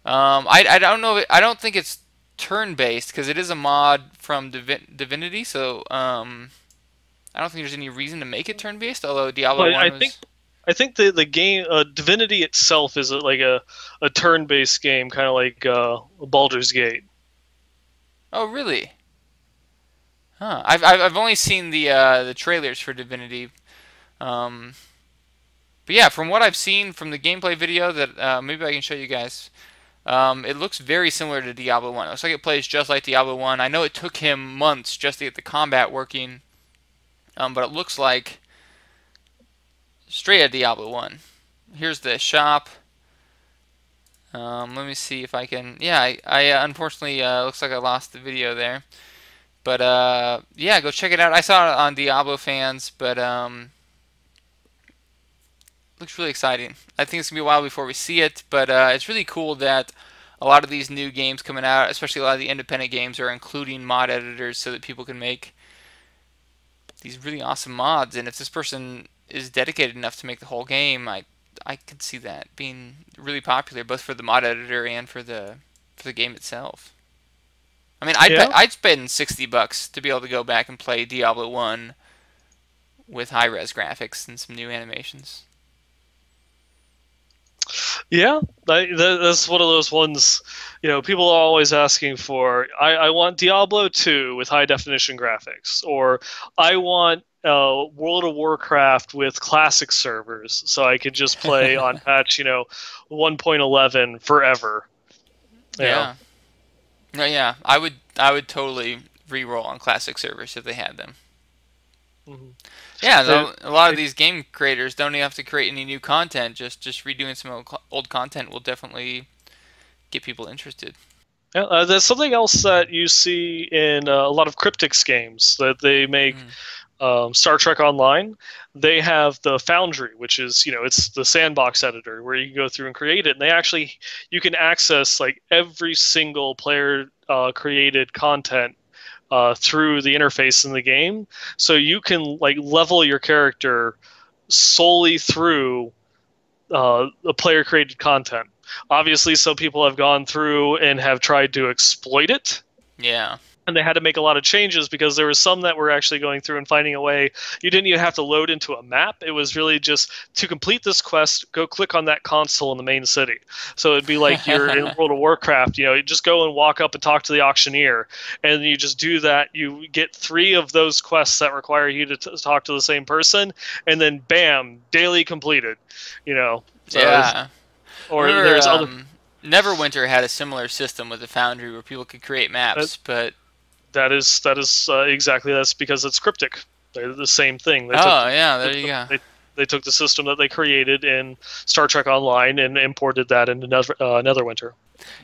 I don't know. I don't think it's turn-based because it is a mod from Divinity, so I don't think there's any reason to make it turn-based. Although Diablo 1 was... I think the game Divinity itself is like a turn-based game, kind of like Baldur's Gate. Oh, really? Huh. I've only seen the trailers for Divinity, but yeah, from what I've seen from the gameplay video that maybe I can show you guys, it looks very similar to Diablo 1. It looks like it plays just like Diablo 1. I know it took him months just to get the combat working, but it looks like straight out Diablo 1. Here's the shop. Let me see if I can... Yeah, I unfortunately, looks like I lost the video there. But, yeah, go check it out. I saw it on Diablo fans, but, looks really exciting. I think it's going to be a while before we see it, but it's really cool that a lot of these new games coming out, especially a lot of the independent games, are including mod editors so that people can make these really awesome mods. And if this person is dedicated enough to make the whole game, I I could see that being really popular, both for the mod editor and for the game itself. I mean, Yeah. I'd spend $60 to be able to go back and play Diablo 1 with high res graphics and some new animations. Yeah, that's one of those ones. People are always asking for. I want Diablo 2 with high definition graphics, or I want World of Warcraft with classic servers, so I could just play on patch 1.11 forever. You know. Yeah. No, yeah, I would totally re-roll on classic servers if they had them. Mhm. Yeah, It, a lot of it, these game creators don't even have to create any new content. Just redoing some old content will definitely get people interested. yeah, there's something else that you see in a lot of Cryptics games that they make. Mm. Star Trek Online, they have the Foundry, which is it's the sandbox editor where you can go through and create it. And you can access like every single player created content through the interface in the game. So you can like level your character solely through the player created content. Obviously, some people have gone through and have tried to exploit it, Yeah. and they had to make a lot of changes because there were some that were actually going through and finding a way. You didn't even have to load into a map. It was really just to complete this quest, go click on that console in the main city. So it'd be like you're in World of Warcraft. You just go and walk up and talk to the auctioneer, and you just do that. You get 3 of those quests that require you to talk to the same person, and then bam, daily completed. So Yeah. I or remember there's other. Neverwinter had a similar system with the Foundry where people could create maps, but That is exactly that's because it's cryptic. They're the same thing. oh yeah, there you go. They took the system that they created in Star Trek Online and imported that into Netherwinter.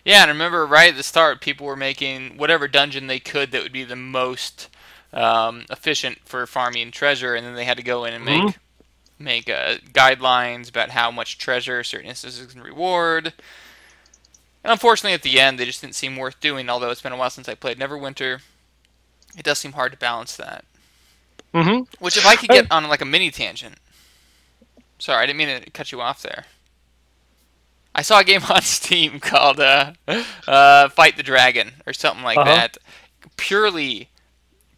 Yeah, and I remember right at the start, people were making whatever dungeon they could that would be the most efficient for farming treasure, and then they had to go in and Mm-hmm. make guidelines about how much treasure certain instances can reward. And unfortunately, at the end, they just didn't seem worth doing. Although it's been a while since I played Neverwinter, it does seem hard to balance that. Mm-hmm. Which, if I could get on like a mini tangent, sorry, I didn't mean to cut you off there. I saw a game on Steam called Fight the Dragon or something like Uh-huh. that. Purely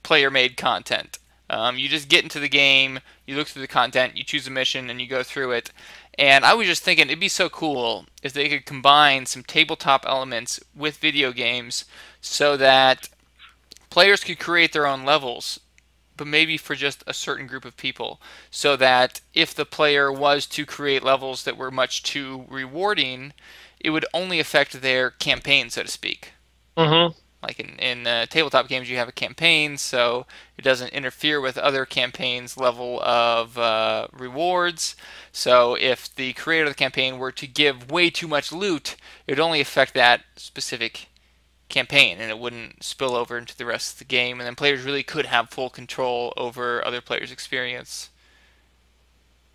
player-made content. You just get into the game, you look through the content, you choose a mission, and you go through it. And I was just thinking it'd be so cool if they could combine some tabletop elements with video games so that players could create their own levels, but maybe for just a certain group of people. So that if the player was to create levels that were much too rewarding, it would only affect their campaign, so to speak. Mm-hmm. Like in tabletop games, you have a campaign, so it doesn't interfere with other campaigns' level of rewards. So if the creator of the campaign were to give way too much loot, it would only affect that specific campaign, and it wouldn't spill over into the rest of the game. And then players really could have full control over other players' experience.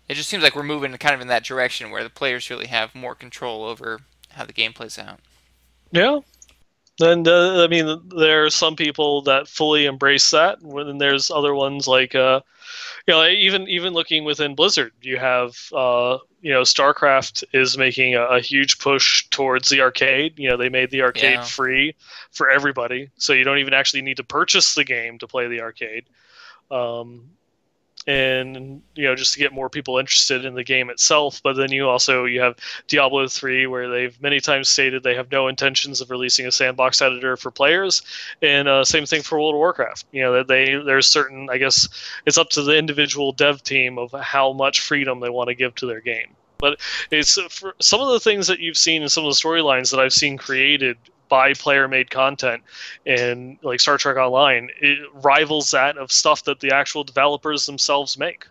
It just seems like we're moving kind of in that direction where the players really have more control over how the game plays out. Yeah. And I mean, there are some people that fully embrace that, and then there's other ones like even looking within Blizzard, you have StarCraft is making a huge push towards the arcade. They made the arcade Yeah. free for everybody, so you don't even actually need to purchase the game to play the arcade. Um, and just to get more people interested in the game itself. But then you have Diablo 3, where they've many times stated they have no intentions of releasing a sandbox editor for players, and same thing for World of Warcraft. That there's certain, I guess it's up to the individual dev team of how much freedom they want to give to their game. But it's for some of the things that you've seen in some of the storylines that I've seen created by player made content and like Star Trek Online, it rivals that of stuff that the actual developers themselves make.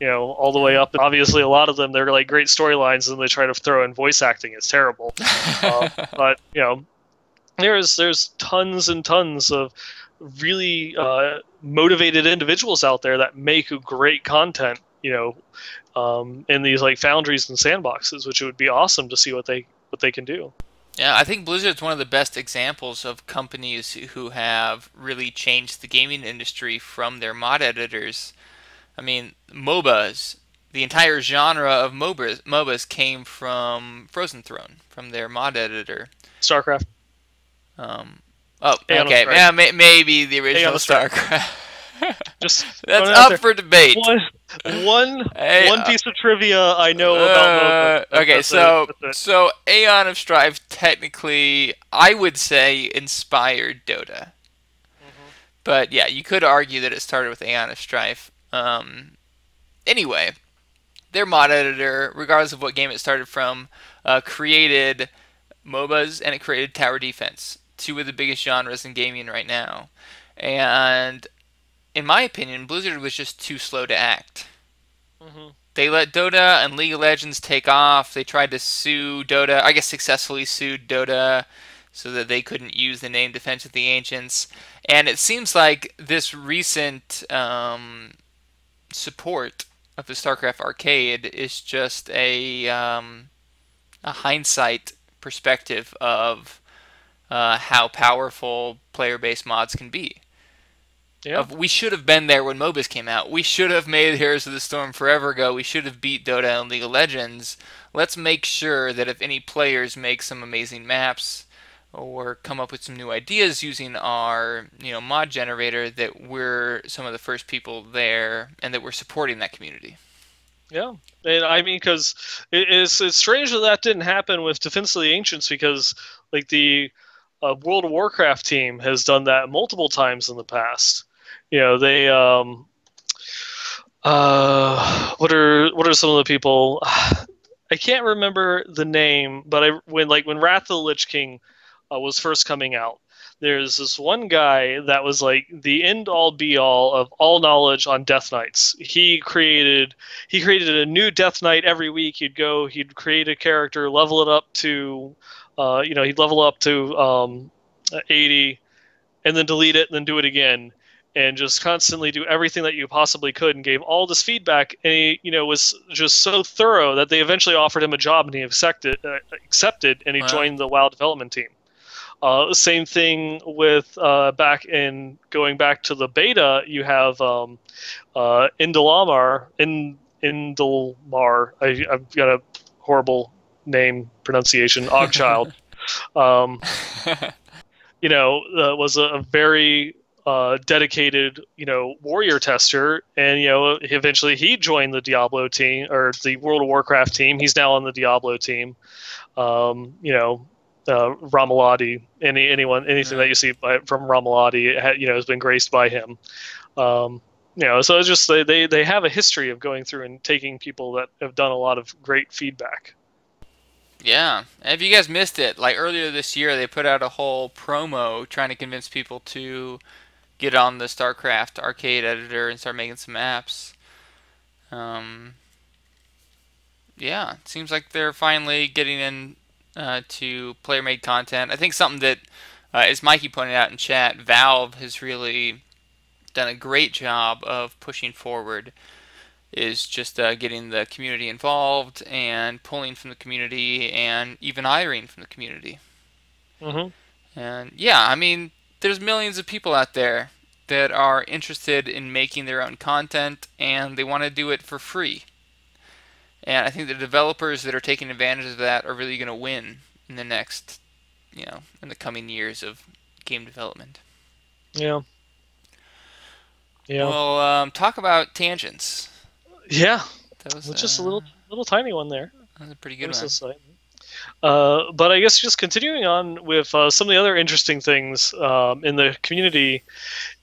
All the way Yeah. up. And obviously, a lot of them, they're like great storylines, and they try to throw in voice acting. It's terrible. But there's tons and tons of really motivated individuals out there that make great content. In these like foundries and sandboxes, which it would be awesome to see what they can do. Yeah, I think Blizzard's one of the best examples of companies who have really changed the gaming industry from their mod editors. I mean, MOBAs, the entire genre of MOBAs came from Frozen Throne, from their mod editor. StarCraft. Um, oh, Aeon of okay. Strife. Yeah, maybe the Aeon original of Strife. StarCraft. Just That's throwing it out up there. for debate. Hey, One piece of trivia I know about MOBAs. okay, That's it. so That's it. so Aeon of Strife technically, I would say, inspired Dota. Hmm. But yeah, you could argue that it started with Aeon of Strife. Anyway, their mod editor, regardless of what game it started from, created MOBAs and it created tower defense, two of the biggest genres in gaming right now. And in my opinion, Blizzard was just too slow to act. Hmm. They let Dota and League of Legends take off. They tried to sue Dota, I guess successfully sued Dota so that they couldn't use the name Defense of the Ancients. And it seems like this recent support of the StarCraft arcade is just a hindsight perspective of how powerful player-based mods can be. Yeah. We should have been there when MOBAs came out. We should have made Heroes of the Storm forever ago. We should have beat Dota and League of Legends. Let's make sure that if any players make some amazing maps or come up with some new ideas using our mod generator, that we're some of the first people there and that we're supporting that community. Yeah, and I mean, because it's strange that that didn't happen with Defense of the Ancients, because like the World of Warcraft team has done that multiple times in the past. You know, they what are some of the people? I can't remember the name, but when Wrath of the Lich King was first coming out, there's this one guy that was like the end all be all of all knowledge on Death Knights. He created a new Death Knight every week. He'd create a character, level it up to, he'd level up to 80, and then delete it, and then do it again, and just constantly do everything that you possibly could, and gave all this feedback. And he, was just so thorough that they eventually offered him a job, and he accepted, and he Well, joined the WoW development team. Same thing with going back to the beta, you have Indalmar. I've got a horrible name pronunciation. Ogchild. Um, was a very dedicated, warrior tester, and eventually he joined the Diablo team, or the World of Warcraft team. He's now on the Diablo team. Ramalati, anything that right. you see from Ramalati, has been graced by him. So it's just they have a history of going through and taking people that have done a lot of great feedback. Yeah. And if you guys missed it, like earlier this year, they put out a whole promo trying to convince people to get on the StarCraft arcade editor and start making some apps. Um, yeah, it seems like they're finally getting in to player-made content. I think something that, as Mikey pointed out in chat, Valve has really done a great job of pushing forward is just getting the community involved and pulling from the community and even hiring from the community. Hmm. And yeah, I mean, there's millions of people out there that are interested in making their own content and they want to do it for free. And I think the developers that are taking advantage of that are really going to win in the next, in the coming years of game development. Yeah. Yeah. Well, talk about tangents. Yeah. That was, It's just a little tiny one there. that was a pretty good Where's one. this site? But I guess just continuing on with some of the other interesting things in the community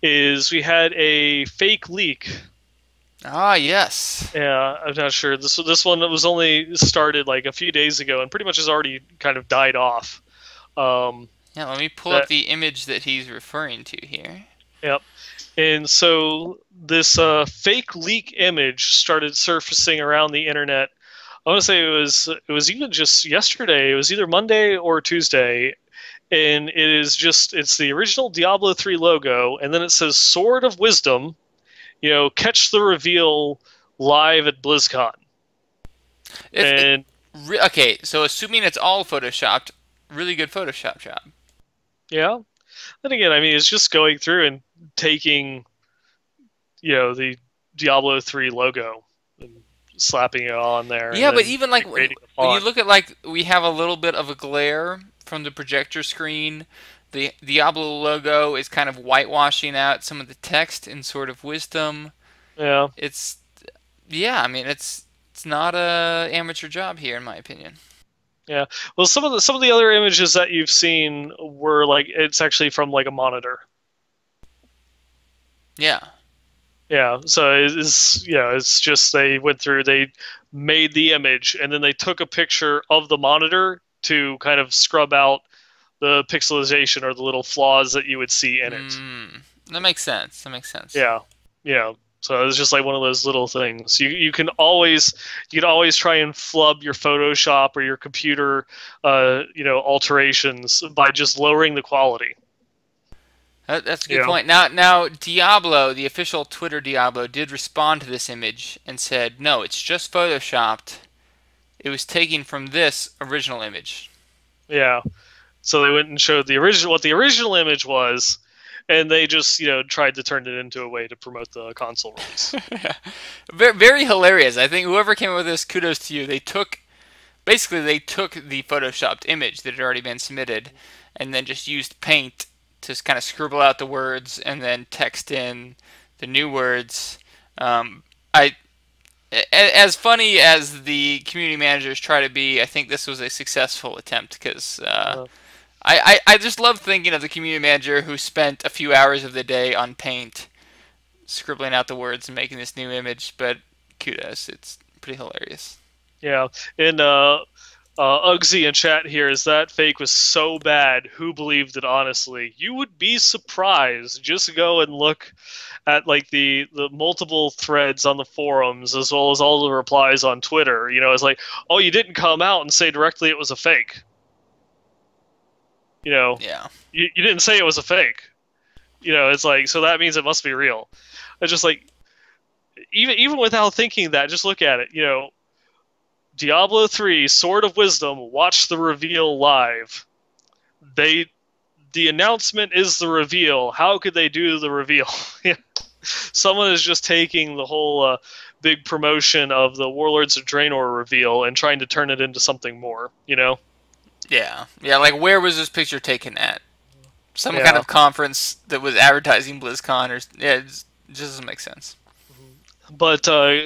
is we had a fake leak. Ah, yes. Yeah, I'm not sure. This one was only started like a few days ago and pretty much has already kind of died off. Um, Yeah, let me pull up that the image that he's referring to here. Yep. And so this fake leak image started surfacing around the internet. I want to say it was even just yesterday. It was either Monday or Tuesday, and it's the original Diablo 3 logo, and then it says Sword of Wisdom. Catch the reveal live at BlizzCon. It, And okay, so assuming it's all photoshopped, really good Photoshop job. yeah, then again, I mean, it's just going through and taking, the Diablo 3 logo and slapping it on there and Yeah, but then even like creating a when you font. look at like we have a little bit of a glare from the projector screen. The Diablo logo is kind of whitewashing out some of the text in sort of wisdom. Yeah, It's yeah, I mean it's not a amateur job here in my opinion. yeah. Well, some of the other images that you've seen were like it's actually from like a monitor. Yeah. Yeah, so it's just they went through, they made the image, and then they took a picture of the monitor to kind of scrub out the pixelization or the little flaws that you would see in it. That makes sense. That makes sense. Yeah, yeah. So it's just like one of those little things. You can always try and flub your Photoshop or your computer, alterations by just lowering the quality. That's a You good know. point. Now Diablo, the official Twitter Diablo, did respond to this image and said, "No, it's just photoshopped. It was taken from this original image." Yeah. So they went and showed what the original image was, and they just tried to turn it into a way to promote the console release. Very, very hilarious. I think whoever came up with this, kudos to you. They took the photoshopped image that had already been submitted, and then just used paint to kind of scribble out the words and then text in the new words. I as funny as the community managers try to be, I think this was a successful attempt because Uh, I just love thinking of the community manager who spent a few hours of the day on paint scribbling out the words and making this new image. But kudos, it's pretty hilarious. yeah, and Uggsy in chat here is that fake was so bad. Who believed it honestly? You would be surprised. Just go and look at like the multiple threads on the forums as well as all the replies on Twitter. It's like, oh, you didn't come out and say directly it was a fake. You know, Yeah. you didn't say it was a fake. It's like, so that means it must be real. It's just like, even without thinking that, just look at it. Diablo 3 Sword of Wisdom, watch the reveal live. The announcement is the reveal. How could they do the reveal? Someone is just taking the whole big promotion of the Warlords of Draenor reveal and trying to turn it into something more, Yeah. Yeah, like where was this picture taken at? Some kind Yeah. of conference that was advertising BlizzCon or yeah, it just doesn't make sense. But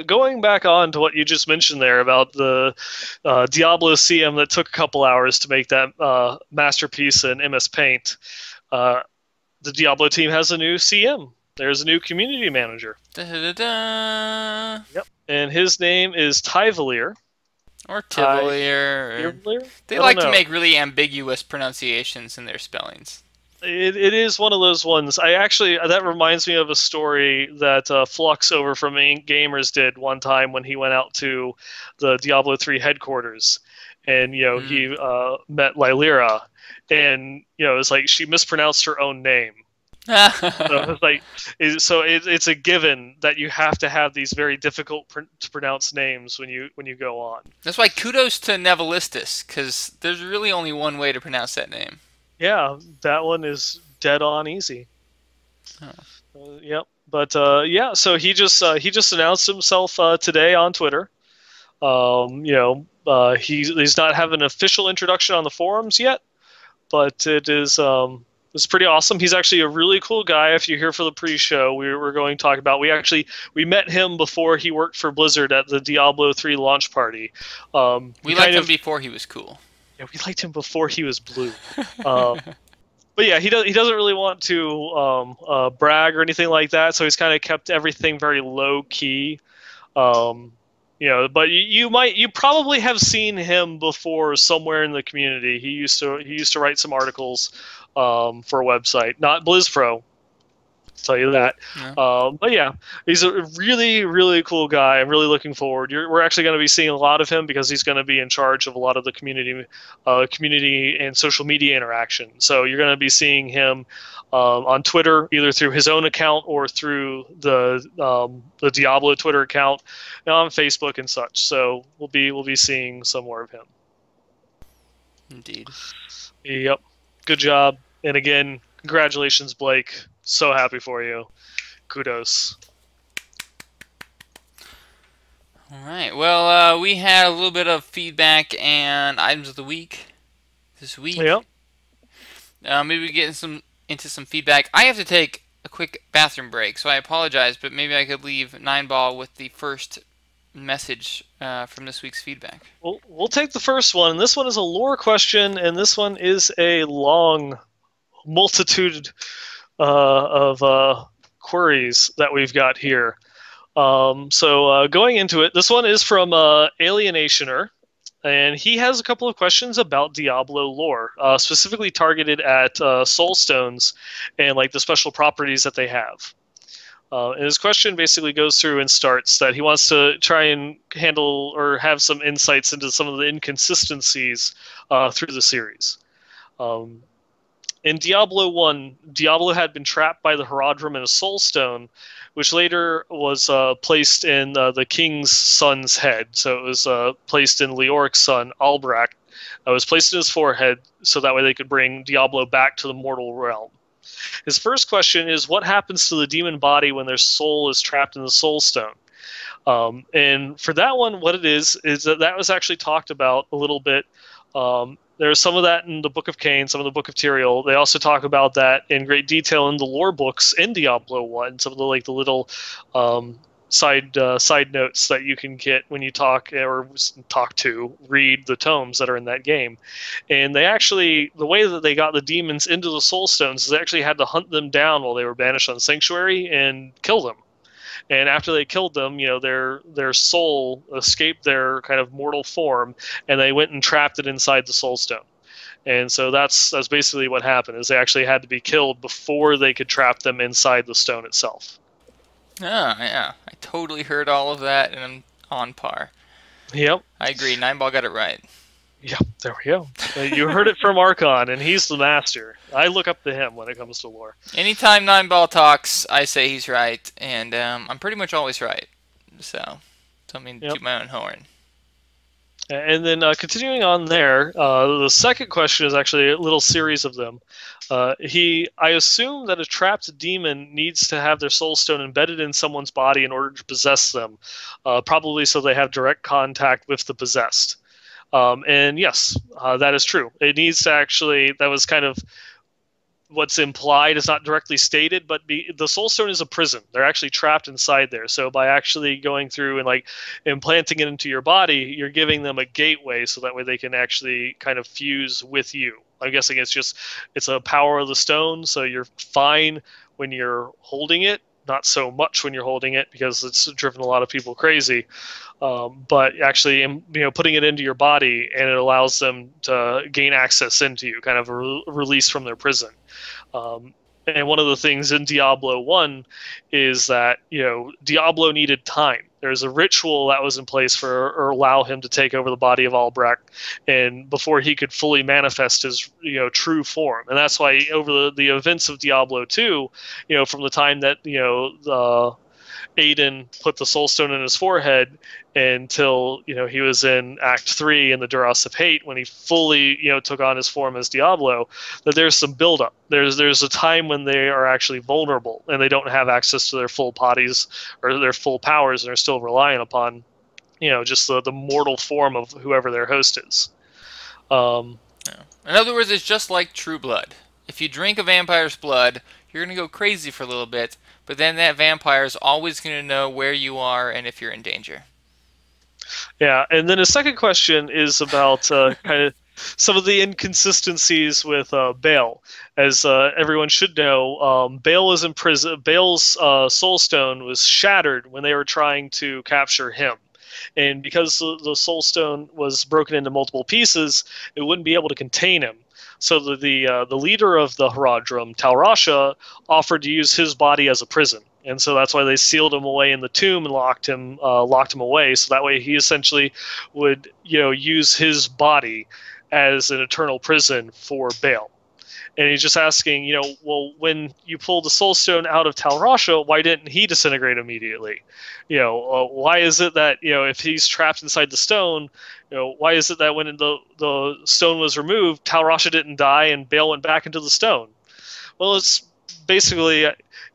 going back on to what you just mentioned there about the Diablo CM that took a couple hours to make that masterpiece in MS Paint, uh, the Diablo team has a new CM. There's a new community manager. Da-da-da-da. Yep. And his name is Tyvalier. Or Tivolier. Tyvalier? They I like don't to know. make really ambiguous pronunciations in their spellings. It is one of those ones. That reminds me of a story that Flux over from Ink Gamers did one time when he went out to the Diablo 3 headquarters, and he met Lylira, and it's like she mispronounced her own name. So it's like, it's a given that you have to have these very difficult to pronounce names when you go on. That's why kudos to Nevelistus, because there's really only one way to pronounce that name. Yeah, that one is dead on easy. Oh. Yep. But yeah, so he just announced himself today on Twitter. He's not having an official introduction on the forums yet, but it's pretty awesome. He's actually a really cool guy. If you're here for the pre-show, we're going to talk about. We met him before he worked for Blizzard at the Diablo 3 launch party. We liked him before he was cool. Yeah, we liked him before he was blue. But yeah, he doesn't really want to brag or anything like that, so he's kind of kept everything very low key. But you probably have seen him before somewhere in the community. He used to write some articles for a website, not BlizzPro. Tell you that. Yeah. But yeah, he's a really, really cool guy. I'm really looking forward. We're actually going to be seeing a lot of him because he's going to be in charge of a lot of the community and social media interaction. So you're going to be seeing him on Twitter, either through his own account or through the Diablo Twitter account, and on Facebook and such. So we'll be seeing some more of him. Indeed. Yep. Good job. And again, congratulations, Blake. So happy for you. Kudos. All right. Well, we had a little bit of feedback and items of the week this week. Yeah. Maybe we get into some feedback. I have to take a quick bathroom break, so I apologize, but maybe I could leave Nine Ball with the first message from this week's feedback. We'll take the first one. And this one is a lore question, and this one is a long multitude of queries that we've got here. So going into it, this one is from Alienationer, and he has a couple of questions about Diablo lore, specifically targeted at soul stones and like the special properties that they have. And his question basically goes through and starts that he wants to try and handle or have some insights into some of the inconsistencies through the series. Um, in Diablo 1, Diablo had been trapped by the Herodrum in a soul stone, which later was placed in the king's son's head. So it was placed in Leoric's son, Albrecht. It was placed in his forehead so that way they could bring Diablo back to the mortal realm. His first question is, what happens to the demon body when their soul is trapped in the soul stone? And for that one, what it is that was actually talked about a little bit. There's some of that in the Book of Cain, some of the Book of Tyrael. They also talk about that in great detail in the lore books in Diablo 1, some of the little side notes that you can get when you read the tomes that are in that game. And they actually, the way that they got the demons into the soul stones is they actually had to hunt them down while they were banished on Sanctuary and kill them. And after they killed them, their soul escaped their kind of mortal form, and they went and trapped it inside the soul stone. And so that's basically what happened, is they actually had to be killed before they could trap them inside the stone itself. Ah, yeah. I totally heard all of that, and I'm on par. Yep. I agree. Nine Ball got it right. Yep, there we go. You heard it from Archon, and he's the master. I look up to him when it comes to lore. Anytime Nine Ball talks, I say he's right, and I'm pretty much always right. So, don't mean to toot my own horn. And then continuing on there, the second question is actually a little series of them. I assume that a trapped demon needs to have their soul stone embedded in someone's body in order to possess them, probably so they have direct contact with the possessed. And yes, that is true. It needs to actually, that was kind of what's implied, is not directly stated, but the soul stone is a prison. They're actually trapped inside there. So by actually going through and implanting it into your body, you're giving them a gateway so that way they can actually kind of fuse with you. I'm guessing it's a power of the stone, so you're fine when you're holding it, not so much when you're holding it because it's driven a lot of people crazy. But actually, putting it into your body, and it allows them to gain access into you, kind of a release from their prison. And one of the things in Diablo 1 is that, Diablo needed time. There's a ritual that was in place or allow him to take over the body of Albrecht, and before he could fully manifest his, true form. And that's why over the events of Diablo 2, from the time that, Aiden put the soul stone in his forehead until he was in Act 3 in the Duras of Hate, when he fully took on his form as Diablo, that there's some buildup. There's a time when they are actually vulnerable and they don't have access to their full bodies or their full powers, and are still relying upon just the mortal form of whoever their host is. Yeah. In other words, it's just like True Blood. If you drink a vampire's blood, you're going to go crazy for a little bit, but then that vampire is always going to know where you are and if you're in danger. Yeah, and then a second question is about kind of some of the inconsistencies with Baal. As everyone should know, Baal was in prison. Baal's soul stone was shattered when they were trying to capture him. And because the soul stone was broken into multiple pieces, it wouldn't be able to contain him. So the leader of the Herodrum, Talrasha, offered to use his body as a prison, and so that's why they sealed him away in the tomb and locked him away. So that way he essentially would use his body as an eternal prison for Baal. And he's just asking, well, when you pulled the soul stone out of Talrasha, why didn't he disintegrate immediately? Why is it that if he's trapped inside the stone, why is it that when the stone was removed, Talrasha didn't die and Baal went back into the stone? Well, it's basically,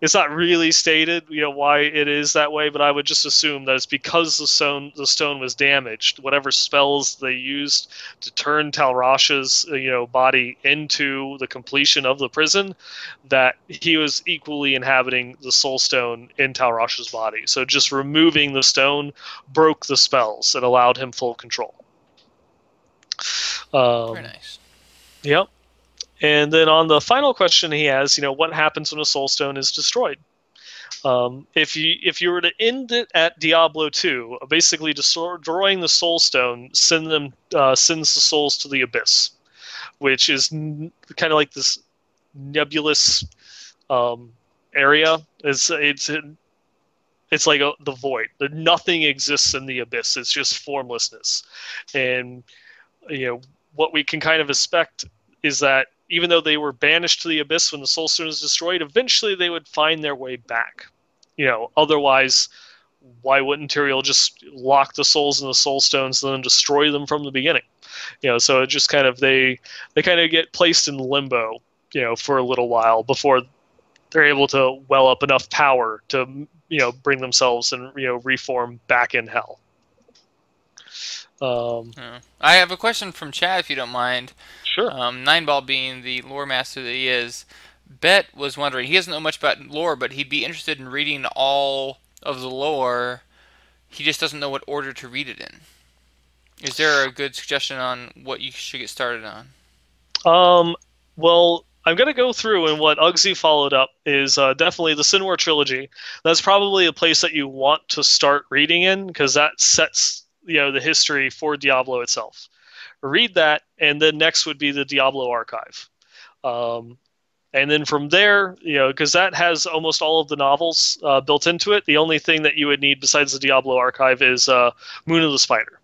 it's not really stated, why it is that way, but I would just assume that it's because the stone was damaged. Whatever spells they used to turn Talrash's body into the completion of the prison, that he was equally inhabiting the soul stone in Talrash's body. So just removing the stone broke the spells and allowed him full control. Very Um, nice. yep. And then on the final question he has, what happens when a soul stone is destroyed? If you were to end it at Diablo 2, basically destroying the soul stone sends the souls to the abyss, which is kind of like this nebulous area. It's like the void. Nothing exists in the abyss. It's just formlessness, and what we can kind of expect is that even though they were banished to the abyss when the soul stone was destroyed, eventually they would find their way back. Otherwise, why wouldn't Tyrael just lock the souls in the soul stones and then destroy them from the beginning? So it just kind of they kind of get placed in limbo, for a little while before they're able to well up enough power to bring themselves and reform back in hell. I have a question from Chad, if you don't mind. Sure. Nineball, being the lore master that he is, Bet was wondering, he doesn't know much about lore, but he'd be interested in reading all of the lore. He just doesn't know what order to read it in. Is there a good suggestion on what you should get started on? Well, I'm going to go through, and what Uggsy followed up is definitely the Sin War trilogy. That's probably a place that you want to start reading in, because that sets the history for Diablo itself. Read that, and then next would be the Diablo archive. And then from there, because that has almost all of the novels built into it, the only thing that you would need besides the Diablo archive is Moon of the Spider.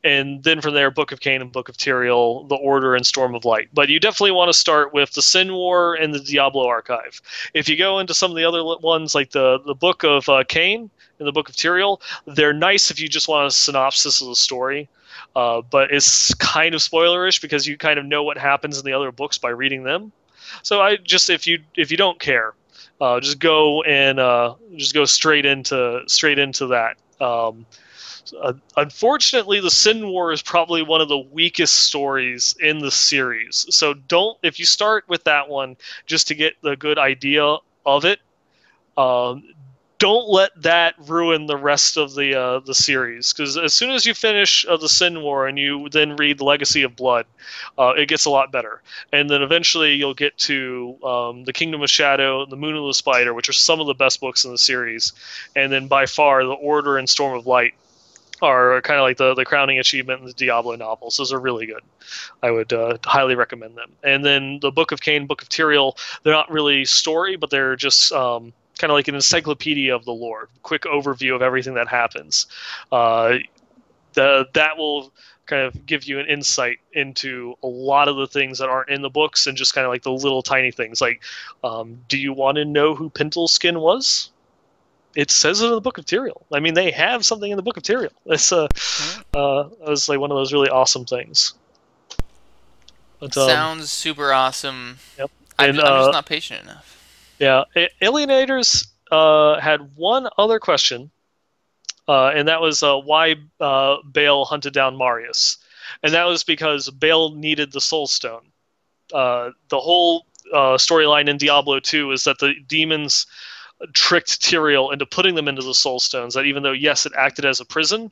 And then from there, Book of Cain and Book of Tyrael, The Order, and Storm of Light. But you definitely want to start with the Sin War and the Diablo archive. If you go into some of the other ones, like the Book of Cain and the Book of Tyrael, they're nice if you just want a synopsis of the story. But it's kind of spoilerish because you kind of know what happens in the other books by reading them. So I just, if you don't care, just go straight into that. Unfortunately, the Sin War is probably one of the weakest stories in the series. So if you start with that one just to get the good idea of it, don't let that ruin the rest of the series. Because as soon as you finish the Sin War and you then read Legacy of Blood, it gets a lot better. And then eventually you'll get to the Kingdom of Shadow, the Moon of the Spider, which are some of the best books in the series. And then by far, the Order and Storm of Light are kind of like the crowning achievement in the Diablo novels. Those are really good. I would highly recommend them. And then the Book of Cain, Book of Tyrael, they're not really story, but they're just kind of like an encyclopedia of the lore, quick overview of everything that happens. That will kind of give you an insight into a lot of the things that aren't in the books, and just kind of like the little tiny things. Like, do you want to know who Pentel's skin was? It says it in the Book of Tyrael. I mean, they have something in the Book of Tyrael. It's it was like one of those really awesome things. But, Sounds super awesome. Yep. I'm just not patient enough. Yeah, Alienators had one other question, and that was why Bale hunted down Marius, and that was because Bale needed the Soul Stone. The whole storyline in Diablo 2 is that the demons tricked Tyrael into putting them into the Soul Stones, that even though, yes, it acted as a prison,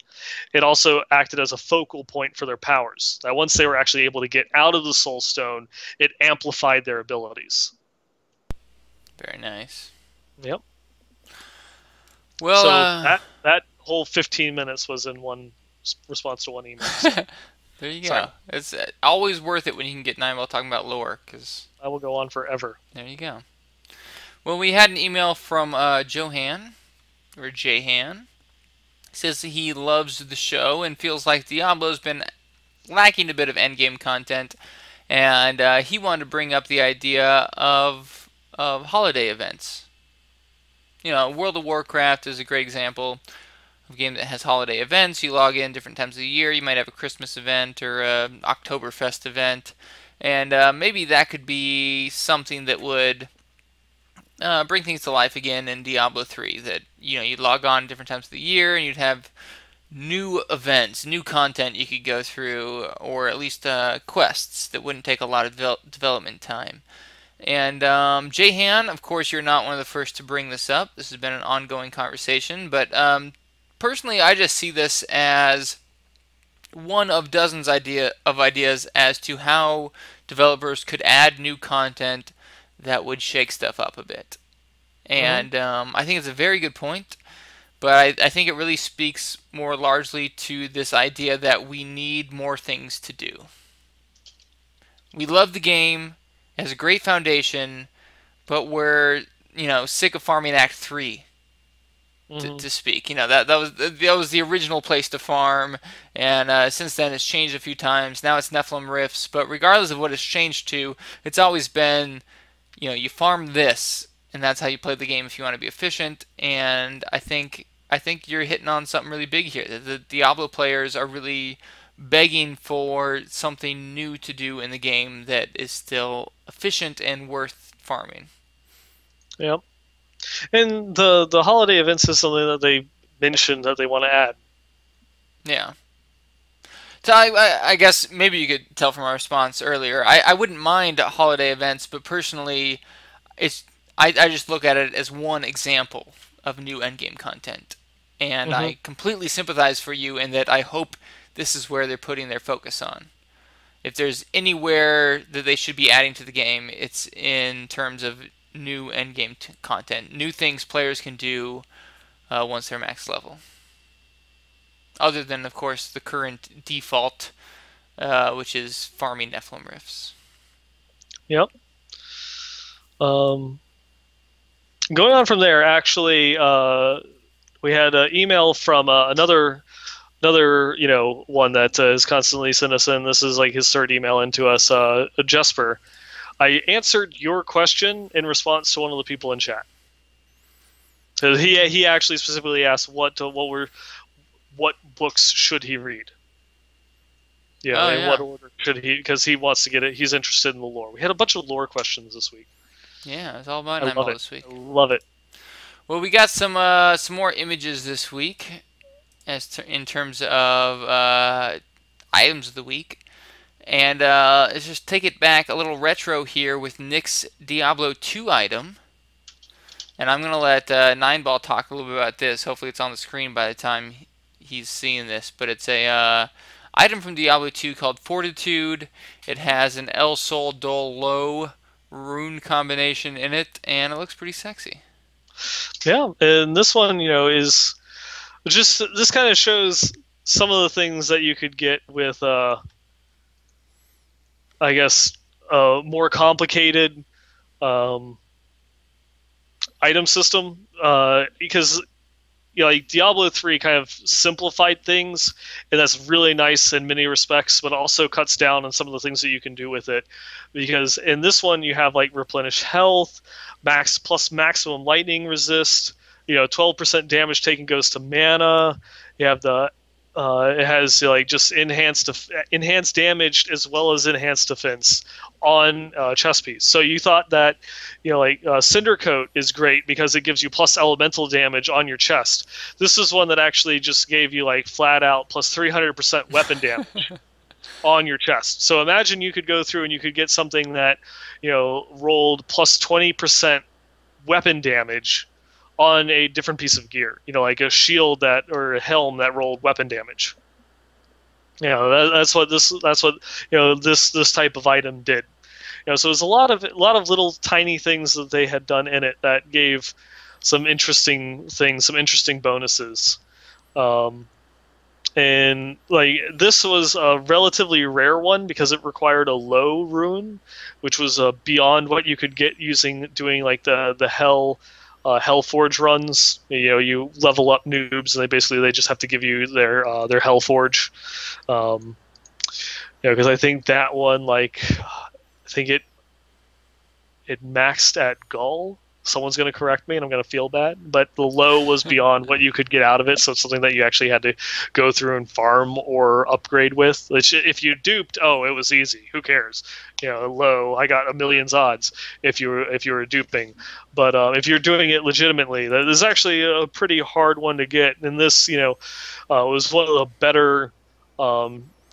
it also acted as a focal point for their powers. That once they were actually able to get out of the Soul Stone, it amplified their abilities. Very nice. Yep. Well, so that whole 15 minutes was in one response to one email. So. There you go. Sorry. It's always worth it when you can get Nineball talking about lore, because I will go on forever. There you go. Well, we had an email from Johan, or Jahan. He says he loves the show and feels like Diablo's been lacking a bit of endgame content, and he wanted to bring up the idea of holiday events. World of Warcraft is a great example of a game that has holiday events. You log in different times of the year. You might have a Christmas event or an Oktoberfest event, and maybe that could be something that would bring things to life again in Diablo 3. That you'd log on different times of the year and you'd have new events, new content you could go through, or at least quests that wouldn't take a lot of development time. And Jahan, of course, you're not one of the first to bring this up. This has been an ongoing conversation, but personally, I just see this as one of dozens of ideas as to how developers could add new content that would shake stuff up a bit. Mm-hmm. And I think it's a very good point, but I think it really speaks more largely to this idea that we need more things to do. We love the game, it has a great foundation, but we're sick of farming Act 3. Mm-hmm. To speak. That was the original place to farm, and since then it's changed a few times. Now it's Nephilim Rifts, but regardless of what it's changed to, it's always been you farm this, and that's how you play the game if you want to be efficient. And I think you're hitting on something really big here. The Diablo players are really begging for something new to do in the game that is still efficient and worth farming. Yep. And the holiday events is something that they mentioned that they want to add. Yeah. So I guess maybe you could tell from our response earlier. I wouldn't mind holiday events, but personally, it's I just look at it as one example of new endgame content, and Mm-hmm. I completely sympathize for you in that I hope this is where they're putting their focus on. If there's anywhere that they should be adding to the game, it's in terms of new endgame content, new things players can do once they're max level. Other than, of course, the current default, which is farming Nephilim Rifts. Yep. Um, Going on from there, actually, we had an email from another one that is constantly sent us in. This is like his third email into us. Jesper, I answered your question in response to one of the people in chat. So he actually specifically asked what books should he read? Oh In what yeah, order should he? Because he wants to get it. He's interested in the lore. We had a bunch of lore questions this week. yeah, it's all about I love Nightmare it. this week. I love it. Well, we got some more images this week, in terms of items of the week, and let's just take it back a little retro here with Nick's Diablo 2 item. And I'm gonna let Nineball talk a little bit about this. Hopefully, it's on the screen by the time he's seeing this. But it's a item from Diablo 2 called Fortitude. It has an El Sol Dol Low rune combination in it, and it looks pretty sexy. Yeah, and this one, is just this kind of shows some of the things that you could get with, I guess, more complicated um, item system. Because like Diablo 3 kind of simplified things, and that's really nice in many respects, but also cuts down on some of the things that you can do with it. Because in this one, you have like replenish health, max plus maximum lightning resist. 12% damage taken goes to mana. You have it has like just enhanced damage as well as enhanced defense on chest piece. So you thought that Cinder Coat is great because it gives you plus elemental damage on your chest. This is one that actually just gave you like flat out plus 300% weapon damage on your chest. So imagine you could go through and you could get something that rolled plus 20% weapon damage on a different piece of gear, like a shield or a helm that rolled weapon damage. That's what this type of item did. So there's a lot of little tiny things that they had done in it that gave some interesting things, some interesting bonuses. And like this was a relatively rare one because it required a low rune, which was beyond what you could get doing like the Hellforge runs. You level up noobs, and they just have to give you their Hellforge. Because I think that one, like, I think it maxed at Gull. someone's going to correct me and I'm going to feel bad. But the low was beyond what you could get out of it, so it's something that you actually had to go through and farm or upgrade with. Which, if you duped, oh, it was easy. Who cares? Low, I got a million's odds if you were duping. But if you're doing it legitimately, that is actually a pretty hard one to get. And this, was one of the better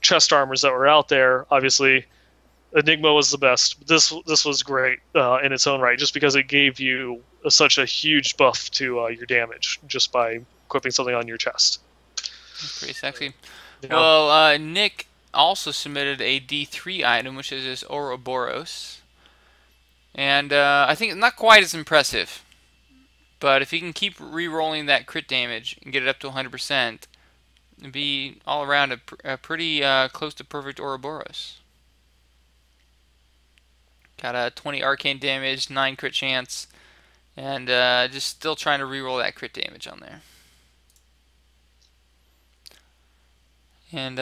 chest armors that were out there. Obviously, Enigma was the best. This was great in its own right, just because it gave you such a huge buff to your damage just by equipping something on your chest. That's pretty sexy. Yeah. Well, Nick also submitted a D3 item, which is this Ouroboros. And I think it's not quite as impressive. But if he can keep re-rolling that crit damage and get it up to 100%, it'd be all around a pretty close to perfect Ouroboros. Got a 20 arcane damage, 9 crit chance, and just still trying to re-roll that crit damage on there. And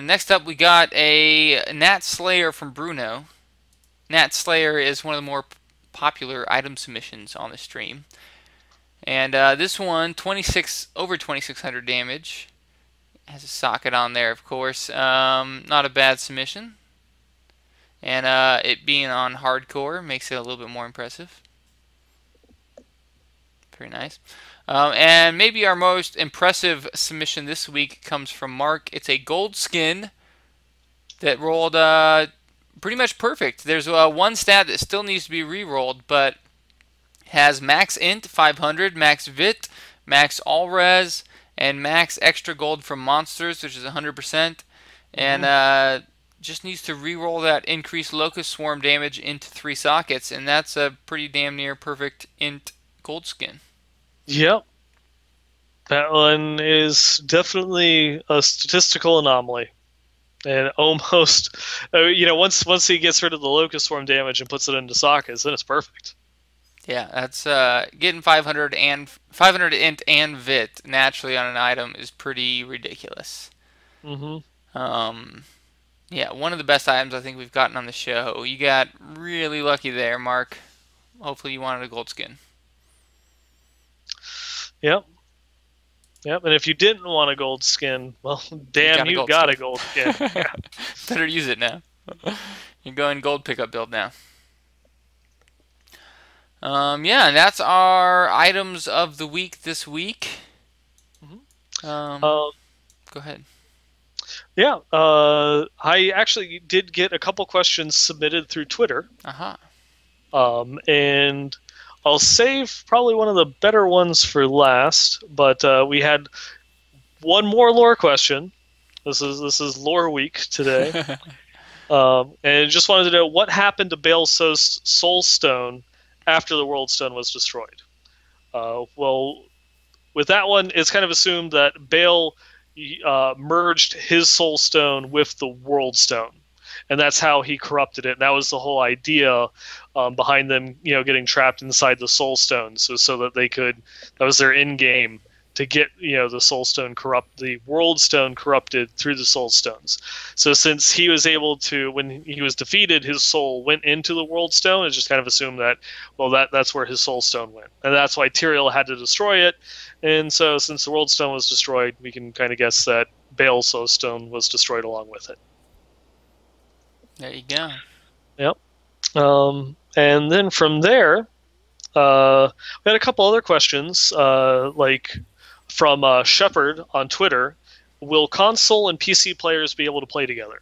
next up we got a Nat Slayer from Bruno. Nat Slayer is one of the more popular item submissions on the stream. And this one, over 2600 damage. Has a socket on there, of course. Not a bad submission. And it being on hardcore makes it a little bit more impressive. Very nice. And maybe our most impressive submission this week comes from Mark. It's a gold skin that rolled pretty much perfect. There's one stat that still needs to be re-rolled, but has max int 500, max vit, max all res, and max extra gold from monsters, which is 100%. And just needs to re-roll that increased locust swarm damage into 3 sockets, and that's a pretty damn near perfect int gold skin. Yep. That one is definitely a statistical anomaly. And almost, once he gets rid of the locust swarm damage and puts it into sockets, then it's perfect. Yeah, that's getting 500 int and vit naturally on an item is pretty ridiculous. Yeah, one of the best items I think we've gotten on the show. You got really lucky there, Mark. Hopefully you wanted a gold skin. Yep. Yep, and if you didn't want a gold skin, well, damn, you got a gold skin. Yeah. Better use it now. You're going gold pickup build now. Yeah, and that's our items of the week this week. Go ahead. Yeah, I actually did get a couple questions submitted through Twitter. And I'll save probably one of the better ones for last, but we had one more lore question. This is lore week today. And just wanted to know what happened to Bale's soul stone after the world stone was destroyed. Well, with that one, it's kind of assumed that Bale merged his soul stone with the world stone, and that's how he corrupted it. And that was the whole idea behind them, getting trapped inside the soul stone, so that they could. That was their end game, to get the soul stone the world stone corrupted through the soul stones. So since he was able to, when he was defeated, his soul went into the world stone, it's just kind of assumed that, well, that's where his soul stone went, and that's why Tyrael had to destroy it. And so since the world stone was destroyed, we can kind of guess that Bale's soul stone was destroyed along with it. There you go. Yep. And then from there, we had a couple other questions, like from Shepard on Twitter. Will console and PC players be able to play together?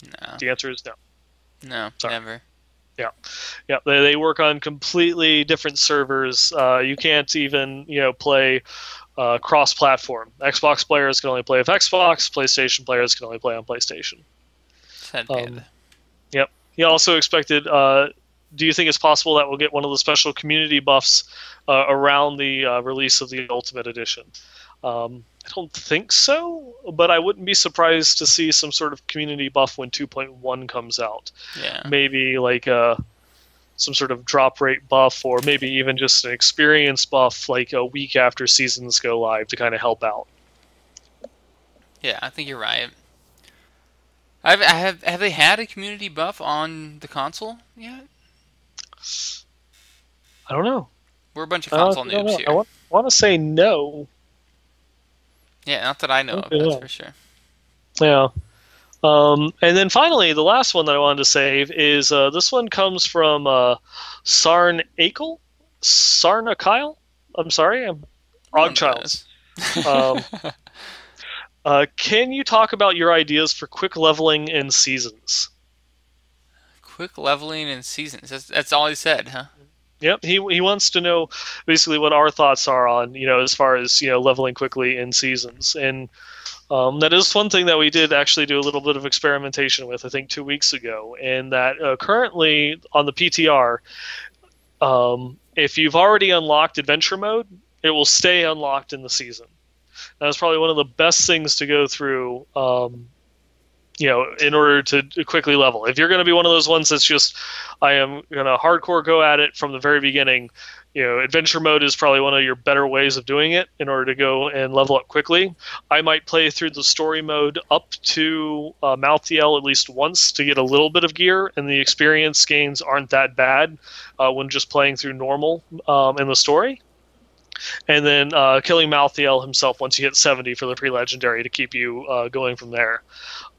No. The answer is no. No, Sorry. never. Yeah. They work on completely different servers. You can't even play cross-platform. Xbox players can only play with Xbox. PlayStation players can only play on PlayStation. Sad panda. Yep. He also expected. Do you think it's possible that we'll get one of the special community buffs around the release of the Ultimate Edition? I don't think so, but I wouldn't be surprised to see some sort of community buff when 2.1 comes out. Yeah. Maybe like some sort of drop rate buff, or maybe even just an experience buff like a week after seasons go live to kind of help out. Yeah, I think you're right. Have they had a community buff on the console yet? I don't know. We're a bunch of I console honestly don't noobs know. I here. want to say no. Yeah, not that I know of, that's for sure. Yeah. And then finally, the last one that I wanted to save is this one comes from Sarn Akel? Sarna Kyle? I'm sorry, I'm One of Ogchilds. Um, can you talk about your ideas for quick leveling in seasons? Quick leveling in seasons. That's all he said, huh? Yep, he wants to know basically what our thoughts are on, as far as, leveling quickly in seasons. And that is one thing that we did actually do a little bit of experimentation with, I think 2 weeks ago. And that currently on the PTR, if you've already unlocked adventure mode, it will stay unlocked in the season. That's probably one of the best things to go through, in order to quickly level. If you're going to be one of those ones that's just, I am going to hardcore go at it from the very beginning, adventure mode is probably one of your better ways of doing it in order to go and level up quickly. I might play through the story mode up to Malthael at least once to get a little bit of gear, and the experience gains aren't that bad when just playing through normal in the story. And then killing Malthael himself once you hit 70 for the pre-legendary to keep you going from there.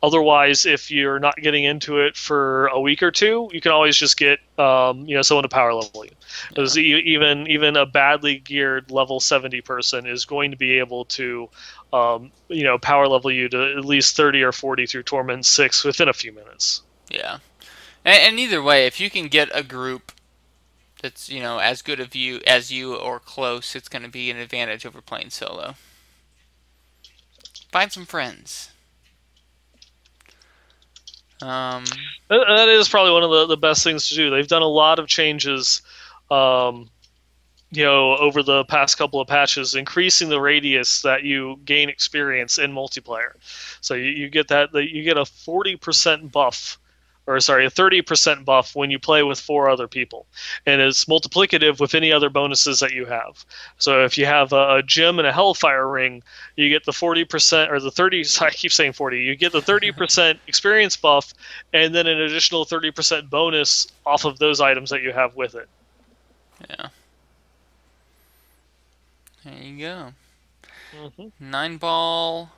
Otherwise, if you're not getting into it for a week or two, you can always just get someone to power level you. Because even a badly geared level 70 person is going to be able to power level you to at least 30 or 40 through Torment 6 within a few minutes. Yeah. And either way, if you can get a group that's, as good as you or close, it's going to be an advantage over playing solo. Find some friends. That is probably one of the best things to do. They've done a lot of changes, over the past couple of patches, increasing the radius that you gain experience in multiplayer. So you get a 40% buff, or sorry, a 30% buff when you play with 4 other people, and it's multiplicative with any other bonuses that you have. So if you have a gem and a hellfire ring, you get the 40% or the 30. I keep saying 40. You get the 30% experience buff, and then an additional 30% bonus off of those items that you have with it. Yeah. There you go. Mm-hmm. 9-ball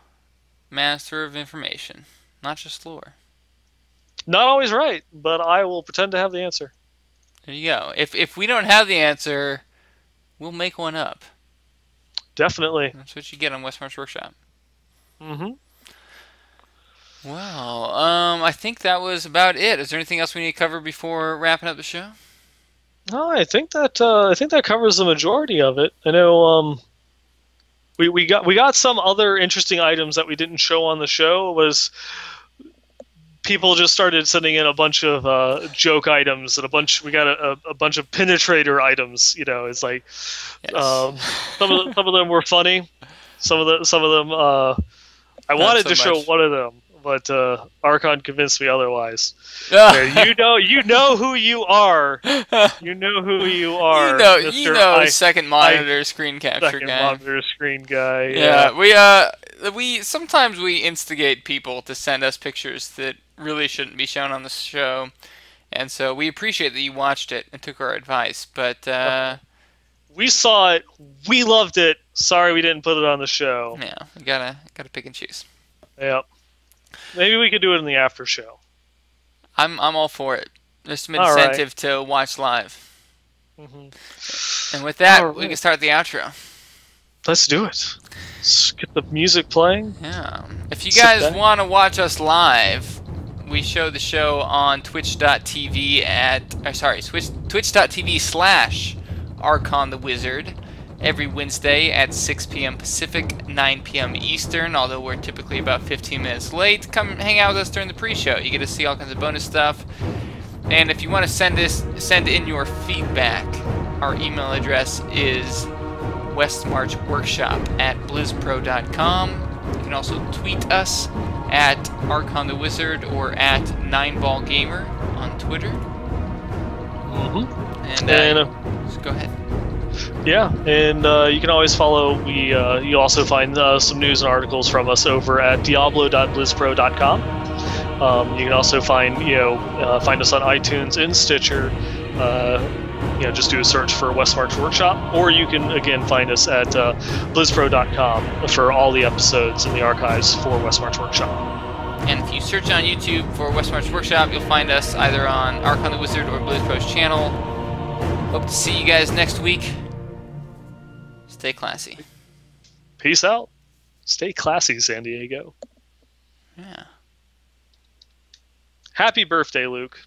master of information, not just lore. Not always right, but I will pretend to have the answer. There you go. If we don't have the answer, we'll make one up. Definitely. That's what you get on Westmarch Workshop. Mm-hmm. Well, I think that was about it. Is there anything else we need to cover before wrapping up the show? No, I think that covers the majority of it. I know we got some other interesting items that we didn't show on the show. Was people just started sending in a bunch of joke items and we got a bunch of penetrator items. It's like Yes. some of them were funny. Some of them I wanted to show one of them, but Archon convinced me otherwise. You know who you are. You know who you are. You know, second monitor screen capture second guy. monitor screen guy. Yeah, we sometimes we instigate people to send us pictures that really shouldn't be shown on the show, and so we appreciate that you watched it and took our advice. But we saw it, we loved it. Sorry, we didn't put it on the show. Yeah, we gotta pick and choose. Yep. Maybe we could do it in the after show. I'm all for it. There's some incentive to watch live. Mm-hmm. And with that, we can start the outro. Let's do it. Let's get the music playing. Yeah. If you guys want to watch us live, we show the show on twitch.tv twitch.tv/Archon the Wizard every Wednesday at 6 p.m. Pacific, 9 p.m. Eastern, although we're typically about 15 minutes late. Come hang out with us during the pre-show. You get to see all kinds of bonus stuff. And if you want to send in your feedback, our email address is westmarchworkshop@blizzpro.com. You can also tweet us at Archon the Wizard or at 9ballgamer on Twitter. Mm-hmm. And just go ahead. Yeah, and you can always follow. You also find some news and articles from us over at diablo.blizzpro.com. You can also find us on iTunes and Stitcher. just do a search for Westmarch Workshop, or you can again find us at blizzpro.com for all the episodes in the archives for Westmarch Workshop. And if you search on YouTube for Westmarch Workshop, you'll find us either on Archon the Wizard or BlizzPro's channel. Hope to see you guys next week. Stay classy. Peace out. Stay classy, San Diego. Yeah. Happy birthday, Luke.